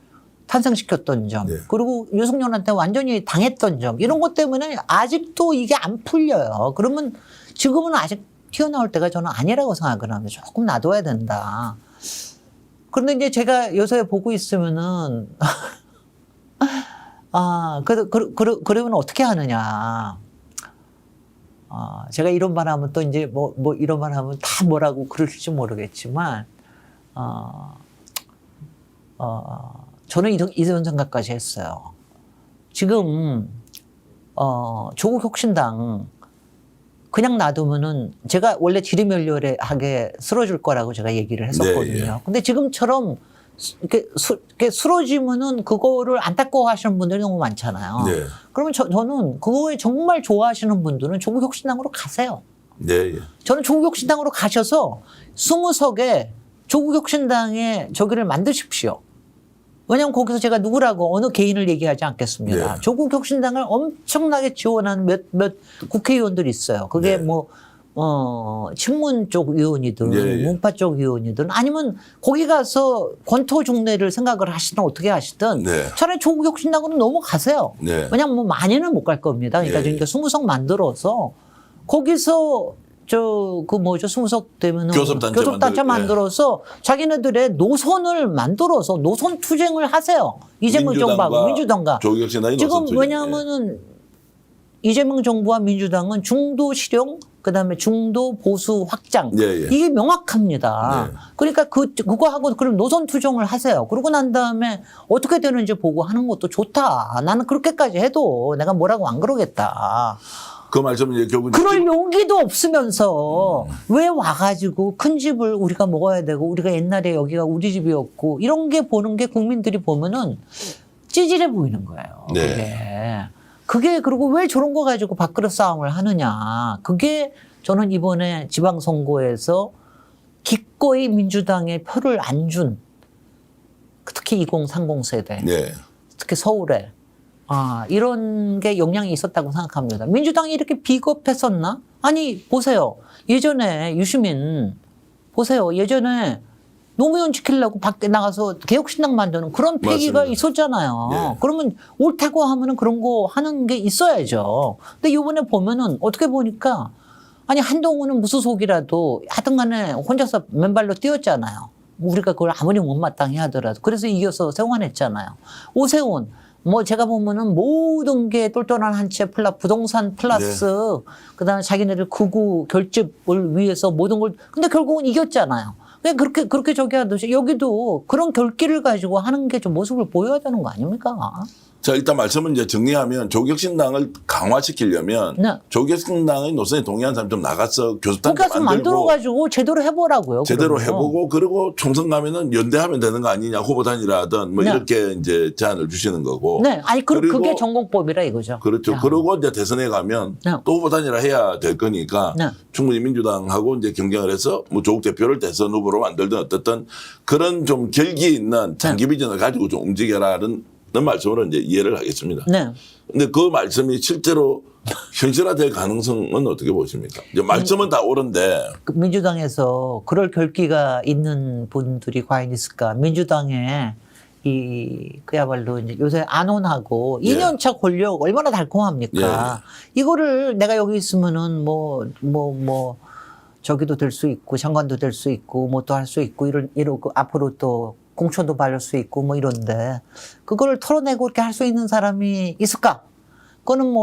탄생시켰던 점, 네. 그리고 윤석열한테 완전히 당했던 점 이런 것 때문에 아직도 이게 안 풀려요. 그러면 지금은 아직 튀어나올 때가 저는 아니라고 생각을 합니다. 조금 놔둬야 된다. 그런데 이제 제가 요새 보고 있으면은 그러면 어떻게 하느냐. 제가 이런 말 하면 또 이제 뭐 이런 말 하면 다 뭐라고 그럴지 모르겠지만, 저는 이런 생각까지 했어요. 지금, 조국 혁신당 그냥 놔두면은 제가 원래 지리멸렬하게 쓰러질 거라고 제가 얘기를 했었거든요. 네, 예. 근데 지금처럼 이렇게 쓰러지면은 그거를 안타까워 하시는 분들이 너무 많잖아요. 네. 그러면 저는 그거에 정말 좋아하시는 분들은 조국 혁신당으로 가세요. 네. 예. 저는 조국 혁신당으로 가셔서 20석에 조국 혁신당의 저기를 만드십시오. 왜냐하면 거기서 제가 누구라고 어느 개인을 얘기하지 않겠습니다. 네. 조국 혁신당을 엄청나게 지원하는 몇 국회의원들이 있어요. 그게 네. 뭐 친문 쪽 의원이든 예, 예. 문파 쪽 의원이든 아니면 거기 가서 권토 중례를 생각을 하시든 어떻게 하시든 네. 차라리 조국 혁신당으로 넘어가세요. 네. 왜냐면 뭐 많이는 못 갈 겁니다. 그러니까, 예, 예. 그러니까 20석 만들어서 거기서 그 뭐죠 20석 되면은 교섭단체 만들어서 자기네들의 노선을 만들어서 노선 투쟁을 하세요. 이재명 정부하고 민주당과 조국혁신당이 지금 노선 투쟁. 왜냐하면은 이재명 정부와 민주당은 중도 실용 그다음에 중도 보수 확장 예, 예. 이게 명확합니다. 네. 그러니까 그거 하고 그럼 노선 투쟁을 하세요. 그러고 난 다음에 어떻게 되는지 보고 하는 것도 좋다. 나는 그렇게까지 해도 내가 뭐라고 안 그러겠다. 그 말씀은 이제 결국 그럴 용기도 없으면서 왜 와가지고 큰 집을 우리가 먹어야 되고 우리가 옛날에 여기가 우리 집이었고 이런 게 보는 게 국민들이 보면은 찌질해 보이는 거예요. 네. 그게 그리고 왜 저런 거 가지고 밥그릇 싸움을 하느냐. 그게 저는 이번에 지방선거에서 기꺼이 민주당에 표를 안 준 특히 2030 세대 네. 특히 서울에 이런 게 영향이 있었다고 생각합니다. 민주당이 이렇게 비겁했었나? 아니 보세요. 예전에 유시민 보세요. 예전에 노무현 지키려고 밖에 나가서 개혁신당 만드는 그런 패기가 맞습니다. 있었잖아요. 예. 그러면 옳다고 하면은 그런 거 하는 게 있어야죠. 근데 이번에 보면은 어떻게 보니까 아니 한동훈은 무소속이라도 하여튼 간에 혼자서 맨발로 뛰었잖아요. 우리가 그걸 아무리 못마땅히 하더라도. 그래서 이겨서 생환했잖아요. 오세훈 뭐 제가 보면은 모든 게 똘똘한 한 채 부동산 플러스 그다음에 자기네들 극우 결집을 위해서 모든 걸 근데 결국은 이겼잖아요. 왜 그렇게 저기 하듯이 여기도 그런 결기를 가지고 하는 게 좀 모습을 보여야 되는 거 아닙니까? 자, 일단 말씀은 이제 정리하면 조국혁신당을 강화시키려면 네. 조국혁신당의 노선에 동의한 사람 좀 나가서 교섭단체 국가에서 만들고 만들어가지고 제대로 해보라고요. 제대로 그러면. 해보고 그리고 총선 가면은 연대하면 되는 거 아니냐 후보 단일화든 뭐 네. 이렇게 이제 제안을 주시는 거고. 네, 아니 그리고 그게 전공법이라 이거죠. 그렇죠. 야. 그러고 이제 대선에 가면 네. 또 후보 단일화 해야 될 거니까 네. 충분히 민주당하고 이제 경쟁을 해서 뭐 조국 대표를 대선 후보로 만들든 어쨌든 그런 좀 결기 있는 장기 비전을 가지고 좀 움직여라는 말씀으로 이제 이해를 하겠습니다. 네. 근데 그 말씀이 실제로 현실화될 가능성은 어떻게 보십니까? 이제 말씀은 다 옳은데 그 민주당에서 그럴 결기가 있는 분들이 과연 있을까? 민주당에 그야말로 이제 요새 안온하고 예. 2년차 권력 얼마나 달콤합니까? 예. 이거를 내가 여기 있으면은 저기도 될 수 있고 장관도 될 수 있고 뭐 또 할 수 있고 이러고 앞으로 또 공천도 받을 수 있고 뭐 이런데 그걸 털어내고 이렇게 할 수 있는 사람이 있을까? 그거는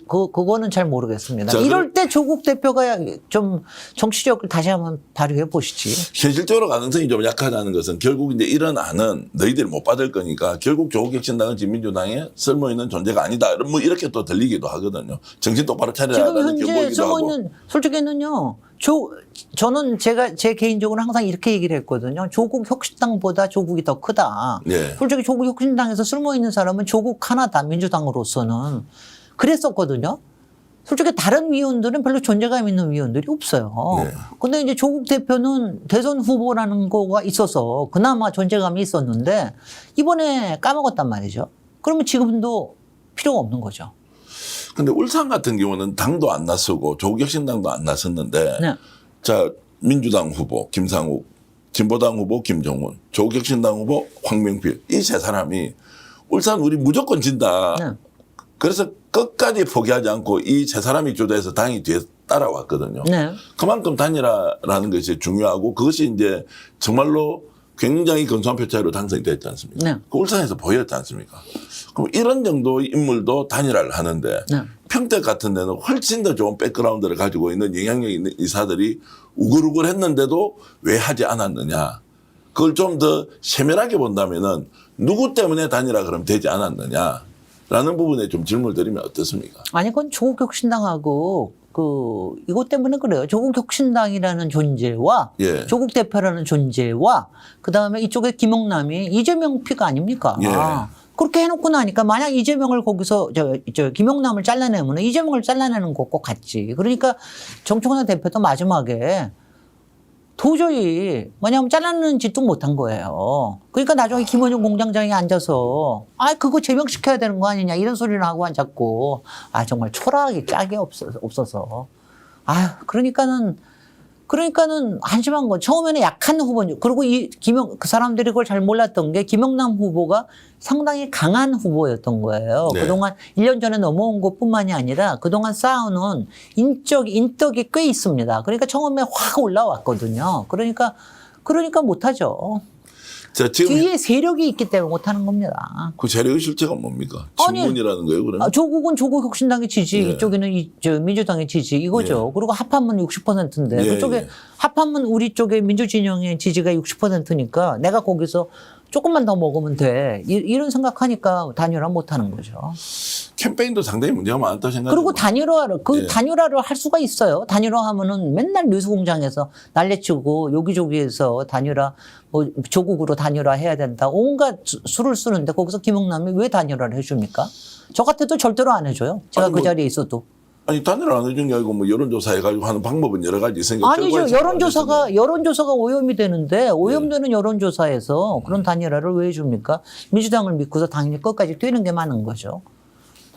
그거는 잘 모르겠습니다. 자, 이럴 때 조국 대표가 좀 정치력을 다시 한번 발휘해 보시지. 현실적으로 가능성이 좀 약하다는 것은 결국 이제 이런 안은 너희들이 못 받을 거니까 결국 조국혁신당은 지금 민주당에 쓸모 있는 존재가 아니다. 뭐 이렇게 또 들리기도 하거든요. 정신 똑바로 지금 차려라는 현재 경고이기도 쓰고 하고. 있는 솔직히는요. 저는 제 개인적으로 항상 이렇게 얘기를 했거든요. 조국 혁신당보다 조국이 더 크다. 예. 솔직히 조국 혁신당에서 쓸모 있는 사람은 조국 하나다. 민주당으로서는 그랬었거든요. 솔직히 다른 위원들은 별로 존재감 있는 위원들이 없어요. 네. 근데 이제 조국 대표는 대선 후보라는 거가 있어서 그나마 존재감이 있었는데 이번에 까먹었단 말이죠. 그러면 지금도 필요가 없는 거죠. 근데 울산 같은 경우는 당도 안 나서고 조국혁신당도 안 나섰는데 네. 자 민주당 후보 김상욱, 진보당 후보 김종훈, 조국혁신당 후보 황명필 이 세 사람이 울산 우리 무조건 진다. 네. 그래서 끝까지 포기하지 않고 이 세 사람이 주도해서 당이 뒤에 따라왔거든요. 네. 그만큼 단일화라는 것이 중요하고 그것이 이제 정말로 굉장히 근소한 표 차이로 당선이 됐지 않습니까? 네. 그 울산에서 보였지 않습니까? 그럼 이런 정도의 인물도 단일화를 하는데 네. 평택 같은 데는 훨씬 더 좋은 백그라운드를 가지고 있는 영향력 있는 이사들이 우글우글 했는데도 왜 하지 않았느냐. 그걸 좀 더 세밀하게 본다면은 누구 때문에 단일화 그럼 되지 않았느냐라는 부분에 좀 질문을 드리면 어떻습니까? 아니, 그건 조국혁신당하고 이것 때문에 그래요. 조국혁신당이라는 존재와 예. 조국 대표라는 존재와 그 다음에 이쪽에 김영남이 이재명 피가 아닙니까? 예. 그렇게 해놓고 나니까 만약 이재명을 거기서 김영남을 잘라내면 이재명을 잘라내는 것과 같지. 그러니까 정청래 대표도 마지막에 도저히 뭐냐면 잘라내는 짓도 못한 거예요. 그러니까 나중에 김원중 공장장이 앉아서 그거 제명시켜야 되는 거 아니냐 이런 소리를 하고 앉았고 정말 초라하기 짝이 없어서 그러니까는 한심한 거. 처음에는 약한 후보죠. 그리고 그 사람들이 그걸 잘 몰랐던 게 김영남 후보가 상당히 강한 후보였던 거예요. 네. 그동안 1년 전에 넘어온 것뿐만이 아니라 그동안 쌓아놓은 인덕이 꽤 있습니다. 그러니까 처음에 확 올라왔거든요. 그러니까 못하죠. 자, 지금 뒤에 세력이 있기 때문에 못하는 겁니다. 그 세력의 실체가 뭡니까? 아니, 친문이라는 거예요, 그러면? 조국은 조국 혁신당의 지지, 예. 이쪽에는 민주당의 지지 이거죠. 그리고 합하면 60%인데 예, 그쪽에 예. 합하면 우리 쪽에 민주진영의 지지가 60%니까 내가 거기서 조금만 더 먹으면 돼. 이런 생각하니까 단일화 못하는 거죠. 캠페인도 상당히 문제가 많다 생각해요. 그리고 단일화를 예. 단일화를 할 수가 있어요. 단일화하면은 맨날 뉴스공장에서 난리치고 여기저기에서 단일화 뭐 조국으로 단일화 해야 된다. 온갖 수를 쓰는데 거기서 김영남이 왜 단일화를 해줍니까? 저 같아도 절대로 안 해줘요. 제가 아니, 그 뭐 자리에 있어도. 아니 단일화 안 해준 게 아니고 뭐 여론조사 해가지고 하는 방법은 여러 가지 있으니까 아니죠. 여론조사가 오염이 되는데 오염되는 여론조사에서 그런 단일화를 왜 해줍니까? 민주당을 믿고서 당연히 끝까지 뛰는 게 맞는 거죠.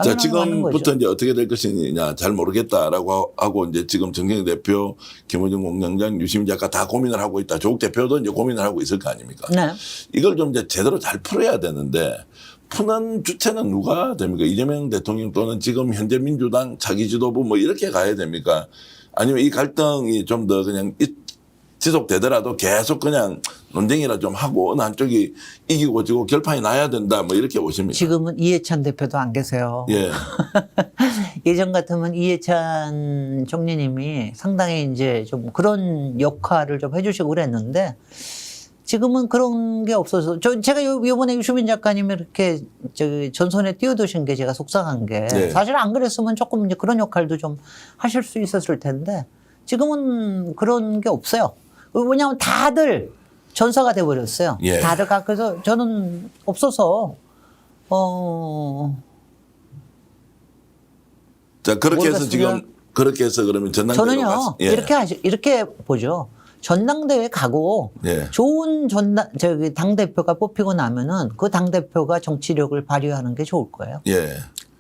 자, 당연한 거죠. 지금부터 이제 어떻게 될 것이냐 잘 모르겠다라고 하고 이제 지금 정경희 대표, 김호중 공장장, 유시민 작가 다 고민을 하고 있다. 조국 대표도 이제 고민을 하고 있을 거 아닙니까? 네. 이걸 좀 이제 제대로 잘 풀어야 되는데 푸는 주체는 누가 됩니까? 이재명 대통령 또는 지금 현재 민주당 차기 지도부 뭐 이렇게 가야 됩니까? 아니면 이 갈등이 좀 더 그냥 지속되더라도 계속 그냥 논쟁이라 좀 하고 어느 한쪽이 이기고 지고 결판이 나야 된다 뭐 이렇게 보십니까? 지금은 이해찬 대표도 안 계세요. 예. 예전 같으면 이해찬 총리님이 상당히 이제 좀 그런 역할을 좀 해주시고 그랬는데 지금은 그런 게 없어서 제가 요번에 유시민 작가님이 이렇게 전선에 뛰어드신 게 제가 속상한 게 네. 사실 안 그랬으면 조금 이제 그런 역할도 좀 하실 수 있었을 텐데 지금은 그런 게 없어요. 왜냐하면 다들 전사가 돼버렸어요. 예. 다들 그래서 저는 없어서 자, 그렇게 해서 모르겠습니다. 지금 그렇게 해서 그러면 전당대회로 저는요 예. 이렇게 보죠. 전당대회 가고 예. 좋은 당 대표가 뽑히고 나면은 그 당 대표가 정치력을 발휘하는 게 좋을 거예요. 예.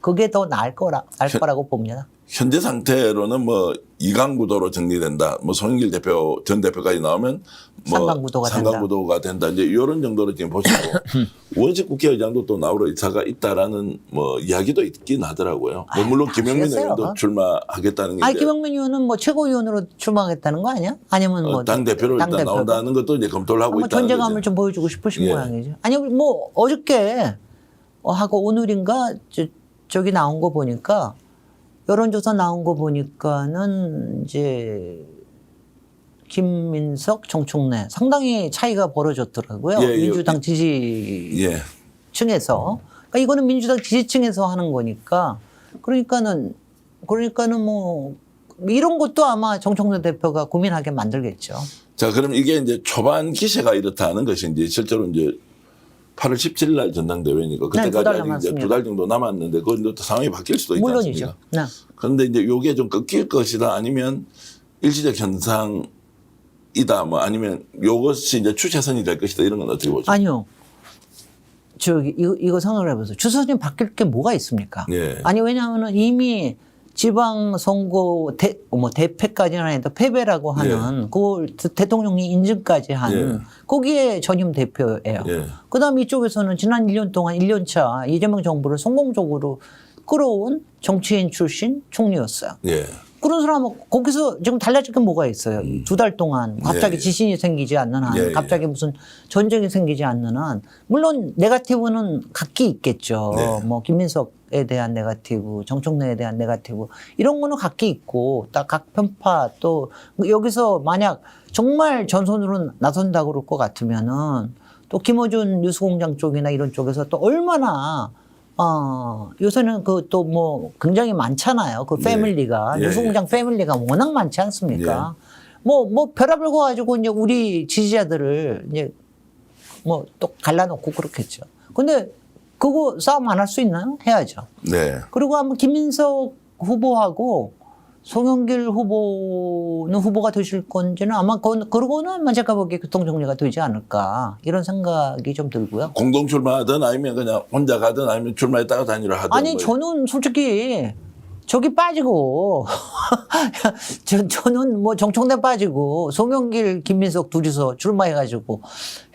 그게 더 나을 거라고 봅니다. 현재 상태로는 뭐 이강구도로 정리된다. 뭐 송영길 대표 전 대표까지 나오면 뭐 상강구도가 된다. 이제 이런 정도로 지금 보시고 원식 국회의장도 또 나오러 의사가 있다라는 뭐 이야기도 있긴 하더라고요. 뭐 물론 김영민 아시겠어요? 의원도 출마하겠다는 게 아니 이제 김영민 의원은 뭐 최고위원으로 출마하겠다는 거 아니야? 아니면 뭐 당 대표로 일단 대표가? 나온다는 것도 이제 검토를 하고 한번 있다는 존재감을 거죠. 좀 보여주고 싶으신 예. 모양이죠. 아니 뭐 어저께 하고 오늘인가 저기 나온 거 보니까 여론조사 나온 거 보니까는 이제 김민석, 정청래 상당히 차이가 벌어졌더라고요. 예, 민주당 지지층에서. 예. 그러니까 이거는 민주당 지지층에서 하는 거니까 그러니까는 뭐 이런 것도 아마 정청래 대표가 고민하게 만들겠죠. 자, 그럼 이게 이제 초반 기세가 이렇다는 것인지 실제로 이제 8월 17일 날 전당대회니까 네, 두달 그때까지 아직 이제 2달 정도 남았는데 그건 또 상황이 바뀔 수도 있지 물론이죠. 않습니까? 네. 그런데 이제 요게 좀 꺾일 것이다 아니면 일시적 현상이다 뭐 아니면 요것이 이제 추세선이 될 것이다 이런 건 어떻게 보죠? 아니요. 이거 생각을 해보세요. 주소진 바뀔 게 뭐가 있습니까? 예. 아니 왜냐하면 이미 지방선거 대패까지는 아닌데 패배라고 하는 그걸 대통령이 인증까지 한 예. 거기에 전임 대표예요. 예. 그다음에 이쪽에서는 지난 1년 동안 1년차 이재명 정부를 성공적으로 끌어온 정치인 출신 총리였어요. 예. 그런 사람은 거기서 지금 달라질 게 뭐가 있어요. 2달 동안 갑자기 예. 지진이 생기지 않는 한, 예. 갑자기 무슨 전쟁이 생기지 않는 한, 물론 네거티브는 각기 있겠죠. 네. 뭐 김민석에 대한 네거티브, 정청래에 대한 네거티브 이런 거는 각기 있고 딱 각 편파 또 여기서 만약 정말 전선으로 나선다 그럴 것 같으면은 또 김어준 뉴스공장 쪽이나 이런 쪽에서 또 얼마나 요새는 그 또 뭐 굉장히 많잖아요. 그 패밀리가. 예. 뉴스공장 패밀리가 워낙 많지 않습니까? 뭐 별합을 가지고 이제 우리 지지자들을 이제 뭐 또 갈라놓고 그렇겠죠. 근데 그거 싸움 안 할 수 있나요? 해야죠. 네. 그리고 아마 김민석 후보하고 송영길 후보는 후보가 되실 건지는 아마 그러고는 아마 제가 보기에 교통정리가 되지 않을까 이런 생각이 좀 들고요. 공동 출마하든 아니면 그냥 혼자 가든 아니면 출마했다가 단일화 하든 아니 뭐. 저는 솔직히 저기 빠지고 저는 뭐 정청래 빠지고 송영길, 김민석 둘이서 출마해가지고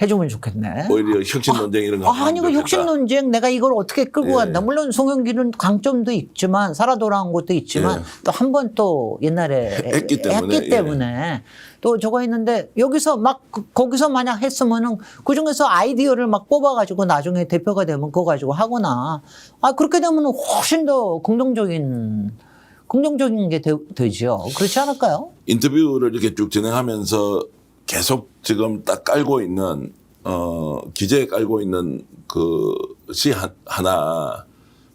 해주면 좋겠네. 오히려 혁신 논쟁 이런 거. 아니 그 혁신 논쟁 내가 이걸 어떻게 끌고 예. 간다. 물론 송영길은 강점도 있지만 살아 돌아온 것도 있지만 예. 또 한 번 또 옛날에 했기 때문에, 또 저거 있는데 여기서 막 거기서 만약 했으면은 그 중에서 아이디어를 막 뽑아가지고 나중에 대표가 되면 그거 가지고 하거나 그렇게 되면 훨씬 더 긍정적인 게 되죠. 그렇지 않을까요? 인터뷰를 이렇게 쭉 진행하면서 계속 지금 딱 깔고 있는 기재에 깔고 있는 그 시 하나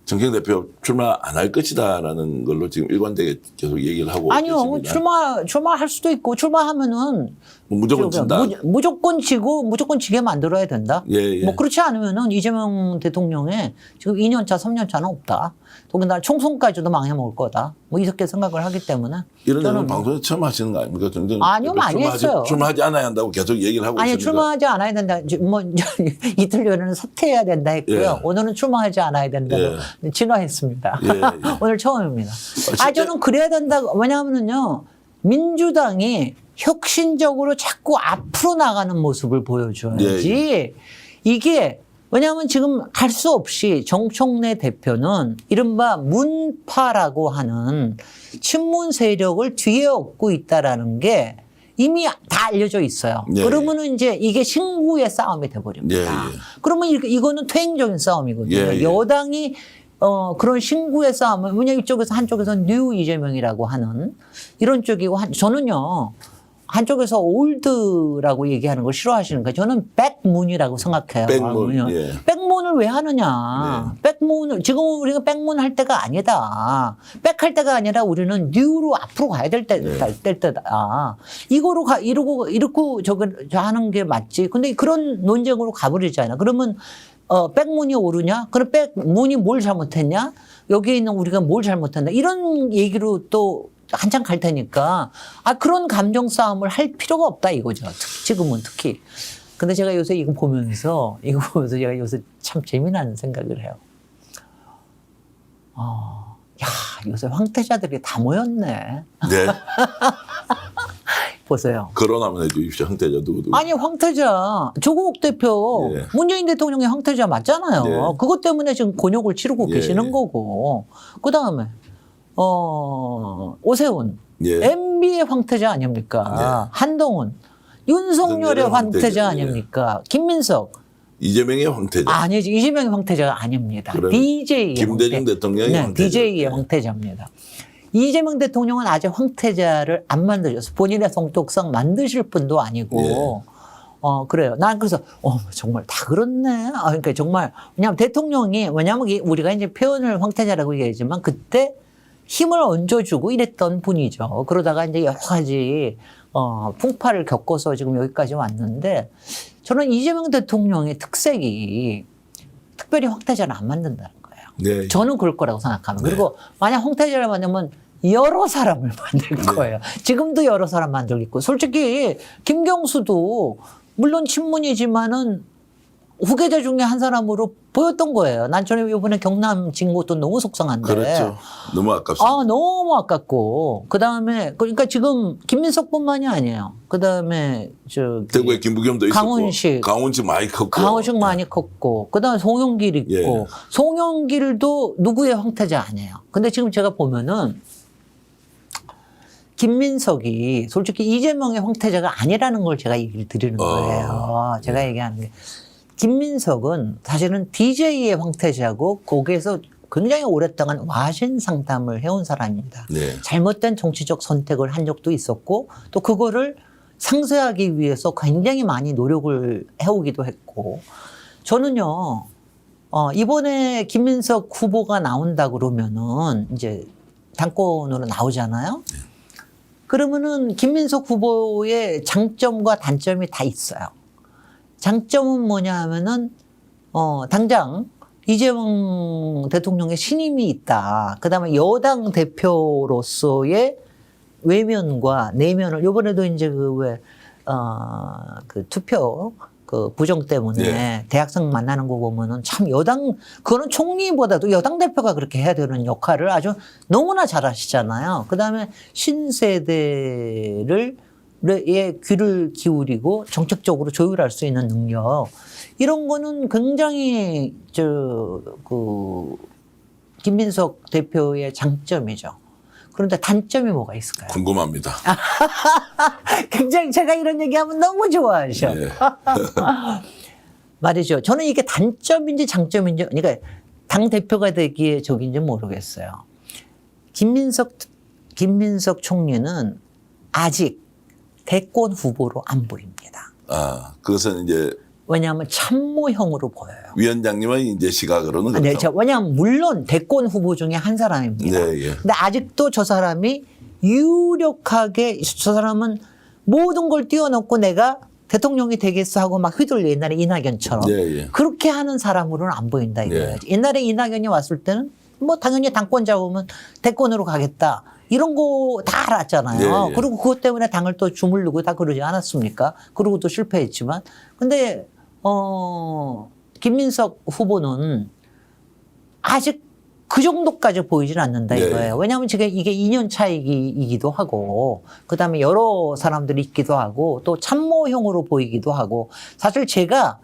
정청 대표 출마 안 할 것이다라는 걸로 지금 일관되게 계속 얘기를 하고 아니요, 계십니다. 출마할 수도 있고 출마하면은 무조건 진다. 무조건 지고 무조건 지게 만들어야 된다. 예. 뭐 그렇지 않으면은 이재명 대통령의 지금 2년차, 3년차는 없다. 더군다나 총선까지도 망해먹을 거다. 뭐 이렇게 생각을 하기 때문에 이런 저는 내용 방송에 처음 하시는 거 아닙니까? 정정 아니요, 많이 했어요. 출마하지 않아야 한다고 계속 얘기를 하고 아니 있습니다. 출마하지 않아야 된다. 뭐 이틀 전에는 사퇴해야 된다 했고요. 예. 오늘은 출마하지 않아야 된다고 진화했습니다. 예. 오늘 처음입니다. 실제- 저는 그래야 된다. 왜냐하면요, 민주당이 혁신적으로 자꾸 앞으로 나가는 모습을 보여줘야지. 이게 왜냐하면 지금 할 수 없이 정청래 대표는 이른바 문파라고 하는 친문 세력을 뒤에 얻고 있다라는 게 이미 다 알려져 있어요. 예, 그러면은 이제 이게 신구의 싸움이 돼버립니다. 예, 예. 그러면 이거는 퇴행적인 싸움이거든요. 예, 예. 여당이 그런 신구의 싸움을, 왜냐면 이쪽에서 한쪽에서는 뉴 이재명이라고 하는 이런 쪽이고, 저는요, 한쪽에서 올드라고 얘기하는 걸 싫어하시는 거예요. 저는 백문이라고 생각해요. 백문, 예. 백문을 왜 하느냐. 백문을, 지금 우리가 백문 할 때가 아니다. 백할 때가 아니라 우리는 뉴로 앞으로 가야 될 때다. 이거로 이러고 저거 하는 게 맞지. 근데 그런 논쟁으로 가버리잖아요. 그러면 백문이 오르냐? 그럼 백문이 뭘 잘못했냐? 여기에 있는 우리가 뭘 잘못했나? 이런 얘기로 또 한참 갈 테니까 그런 감정 싸움을 할 필요가 없다 이거죠. 지금은 특히. 근데 제가 요새 이거 보면서 제가 요새 참 재미나는 생각을 해요. 야, 요새 황태자들이 다 모였네. 네. 보세요. 거론하면 해주십시오. 황태자 누구누구. 아니 황태자 조국 대표 예. 문재인 대통령의 황태자 맞잖아요. 예. 그것 때문에 지금 곤욕을 치르고 예, 계시는 예. 거고. 그다음에 오세훈 예. MB의 황태자 아닙니까? 한동훈 윤석열의 황태자 아닙니까? 김민석 이재명의 황태자. 아니지 이재명의 황태자가 아닙니다. 그럼 DJ의 김대중 대통령의 황태자. DJ의 황태자입니다. 이재명 대통령은 아직 황태자를 안 만드셨어요. 본인의 성격상 만드실 분도 아니고. 그래요. 난 그래서, 정말 다 그렇네. 그러니까 정말, 왜냐면 대통령이, 우리가 이제 표현을 황태자라고 얘기하지만 그때 힘을 얹어주고 이랬던 분이죠. 그러다가 이제 여러 가지, 풍파를 겪어서 지금 여기까지 왔는데 저는 이재명 대통령의 특색이 특별히 황태자를 안 만든다는 거예요. 네. 저는 그럴 거라고 생각합니다. 그리고 만약 황태자를 만들면 여러 사람을 만들 거예요. 지금도 여러 사람 만들고 있고. 솔직히 김경수도 물론 친문이지만은 후계자 중에 한 사람으로 보였던 거예요. 난 전에 이번에 경남 진 것도 너무 속상한데. 그렇죠. 너무 아깝습니다. 너무 아깝고. 그 다음에, 그러니까 지금 김민석뿐만이 아니에요. 그 다음에, 대구에 김부겸도 있었고. 강훈식. 강훈식 많이 컸고. 강호식 많이 컸고, 그 다음에 송영길 있고, 예. 송영길도 누구의 황태자 아니에요. 근데 지금 제가 보면은, 김민석이 솔직히 이재명의 황태자가 아니라는 걸 제가 얘기를 드리는 거예요. 제가 얘기하는 게. 김민석은 사실은 DJ의 황태자고, 거기에서 굉장히 오랫동안 와신 상담을 해온 사람입니다. 네. 잘못된 정치적 선택을 한 적도 있었고, 또 그거를 상쇄하기 위해서 굉장히 많이 노력을 해오기도 했고, 저는요, 이번에 김민석 후보가 나온다 그러면은 이제 당권으로 나오잖아요. 그러면은 김민석 후보의 장점과 단점이 다 있어요. 장점은 뭐냐 하면은, 당장 이재명 대통령의 신임이 있다. 그 다음에 여당 대표로서의 외면과 내면을, 요번에도 이제 그 투표, 그 부정 때문에 예. 대학생 만나는 거 보면은 참 여당, 그거는 총리보다도 여당 대표가 그렇게 해야 되는 역할을 아주 너무나 잘 하시잖아요. 그 다음에 신세대를 의 귀를 기울이고 정책적으로 조율할 수 있는 능력, 이런 거는 굉장히 김민석 대표의 장점이죠. 그런데 단점이 뭐가 있을까요? 궁금합니다. 굉장히 제가 이런 얘기하면 너무 좋아하셔. 예. 말이죠. 저는 이게 단점인지 장점인지, 그러니까 당 대표가 되기에 적인지 모르겠어요. 김민석 총리는 아직 대권 후보로 안 보입니다. 아, 그것은 이제 왜냐하면 참모형으로 보여요. 위원장님의 이제 시각으로는 네, 그렇죠. 왜냐하면 물론 대권 후보 중에 한 사람입니다. 네, 예. 근데 아직도 저 사람이 유력하게, 저 사람은 모든 걸 띄워놓고 내가 대통령이 되겠어 하고 막 휘둘려, 옛날에 이낙연처럼. 예, 예. 그렇게 하는 사람으로는 안 보인다 이거예요. 예. 옛날에 이낙연이 왔을 때는 뭐 당연히 당권 잡으면 대권으로 가겠다, 이런 거 다 알았잖아요. 예, 예. 그리고 그것 때문에 당을 또 주물르고 다 그러지 않았습니까? 그리고 또 실패했지만. 근데 김민석 후보는 아직 그 정도까지 보이진 않는다 네. 이거예요. 왜냐하면 지금 이게 2년 차이기도 하고, 그 다음에 여러 사람들이 있기도 하고, 또 참모형으로 보이기도 하고. 사실 제가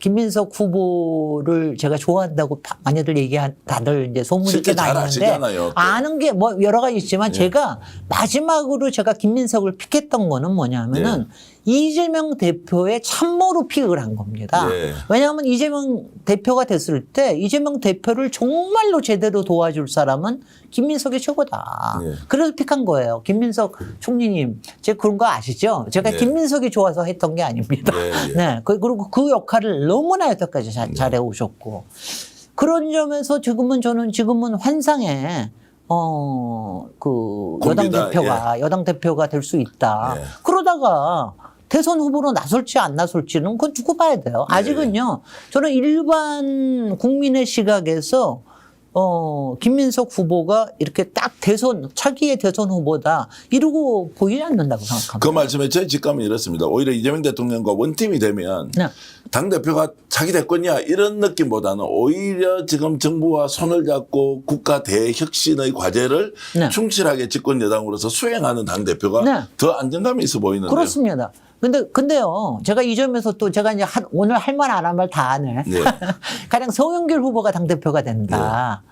김민석 후보를 제가 좋아한다고 많이들 다들 이제 소문이 실제 꽤 나 잘 있는데, 아시잖아요, 또. 아는 게 뭐 여러 가지 있지만, 제가 마지막으로 제가 김민석을 픽했던 거는 뭐냐면은 이재명 대표의 참모로 픽을 한 겁니다. 네. 왜냐하면 이재명 대표가 됐을 때 이재명 대표를 정말로 제대로 도와줄 사람은 김민석이 최고다. 네. 그래서 픽한 거예요. 김민석 총리님, 제가 그런 거 아시죠? 제가 네. 김민석이 좋아서 했던 게 아닙니다. 네, 예. 네. 그리고 그 역할을 너무나 여태까지 잘해 오셨고, 그런 점에서 지금은 환상에 콤비다, 여당 대표가 될 수 있다. 예. 그러다가 대선 후보로 나설지 안 나설지는 그건 두고 봐야 돼요. 아직은요. 저는 일반 국민의 시각에서 김민석 후보가 이렇게 딱 차기의 대선 후보다 이러고 보이지 않는다고 생각합니다. 그 말씀에 제 직감은 이렇습니다. 오히려 이재명 대통령과 원팀이 되면 네. 당대표가 차기 대권이야 이런 느낌보다는 오히려 지금 정부와 손을 잡고 국가 대혁신의 과제를 네. 충실하게 집권 여당으로서 수행하는 당대표가 네. 더 안정감이 있어 보이는데요. 그렇습니다. 근데요, 제가 이 점에서 또 제가 이제 오늘 할 말 안 한 말 다 하네. 네. 가령 송영길 후보가 당대표가 된다.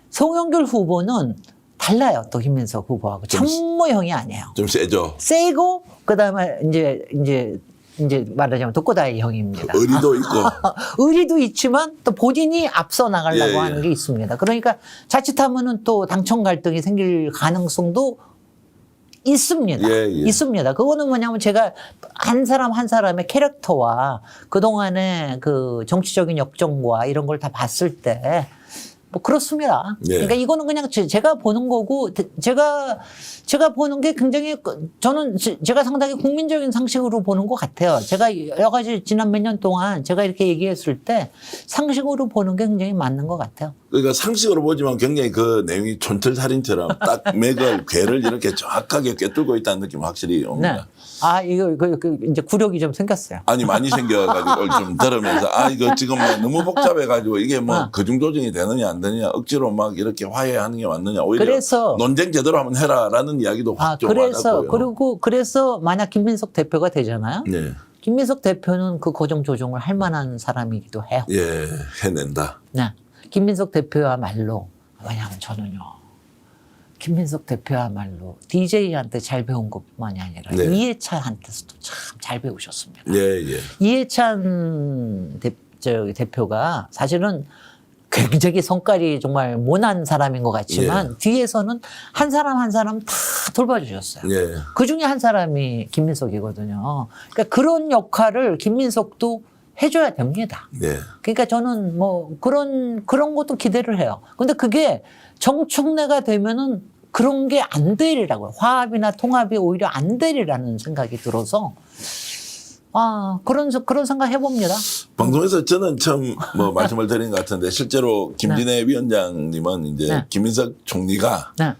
송영길 후보는 달라요, 또 김민석 후보하고. 참모형이 아니에요. 좀 세죠. 세고, 그 다음에 이제 말하자면 독고다이 형입니다. 의리도 있고. 의리도 있지만 또 본인이 앞서 나가려고 예, 예. 하는 게 있습니다. 그러니까 자칫하면은 또 당청 갈등이 생길 가능성도 있습니다. 예, 예. 있습니다. 그거는 뭐냐면 제가 한 사람 한 사람의 캐릭터와 그동안의 그 정치적인 역정과 이런 걸 다 봤을 때 뭐 그렇습니다. 예. 그러니까 이거는 그냥 제가 보는 거고, 제가 보는 게 굉장히, 저는 제가 상당히 국민적인 상식으로 보는 것 같아요. 제가 여러 가지 지난 몇 년 동안 제가 이렇게 얘기했을 때 상식으로 보는 게 굉장히 맞는 것 같아요. 그러니까 상식으로 보지만 굉장히 그 내용이 촌철살인처럼 딱 맥을 괴를 이렇게 정확하게 꿰뚫고 있다는 느낌 확실히 네. 옵니다. 이거 이제 굴욕이 좀 생겼어요. 아니 많이 생겨가지고 좀 들으면서 이거 지금 뭐 너무 복잡해가지고 이게 뭐 그중 조정이 되느냐 안 되느냐 억지로 막 이렇게 화해하는 게 맞느냐 오히려 그래서 논쟁 제대로 한번 해라라는 이야기도 확 좀 와닿고요. 그래서 만약 김민석 대표가 되잖아요. 네, 김민석 대표는 그 고정 조정을 할 만한 사람이기도 해요. 예, 해낸다. 네. 김민석 대표야말로, 왜냐하면 저는요, 김민석 대표야말로 DJ한테 잘 배운 것뿐만이 아니라 네. 이해찬한테서도 참 잘 배우셨습니다. 예, 예, 이해찬 대표가 사실은 굉장히 성깔이 정말 모난 사람인 것 같지만 뒤에서는 한 사람 한 사람 다 돌봐주셨어요. 예. 그 중에 한 사람이 김민석이거든요. 그러니까 그런 역할을 김민석도 해줘야 됩니다. 네. 그러니까 저는 뭐 그런 것도 기대를 해요. 근데 그게 정청래가 되면은 그런 게 안 되리라고요. 화합이나 통합이 오히려 안 되리라는 생각이 들어서 그런 생각 해봅니다. 방송에서 저는 처음 뭐 말씀을 드린 것 같은데 실제로 김진애 위원장님은 이제 네. 김민석 총리가 네.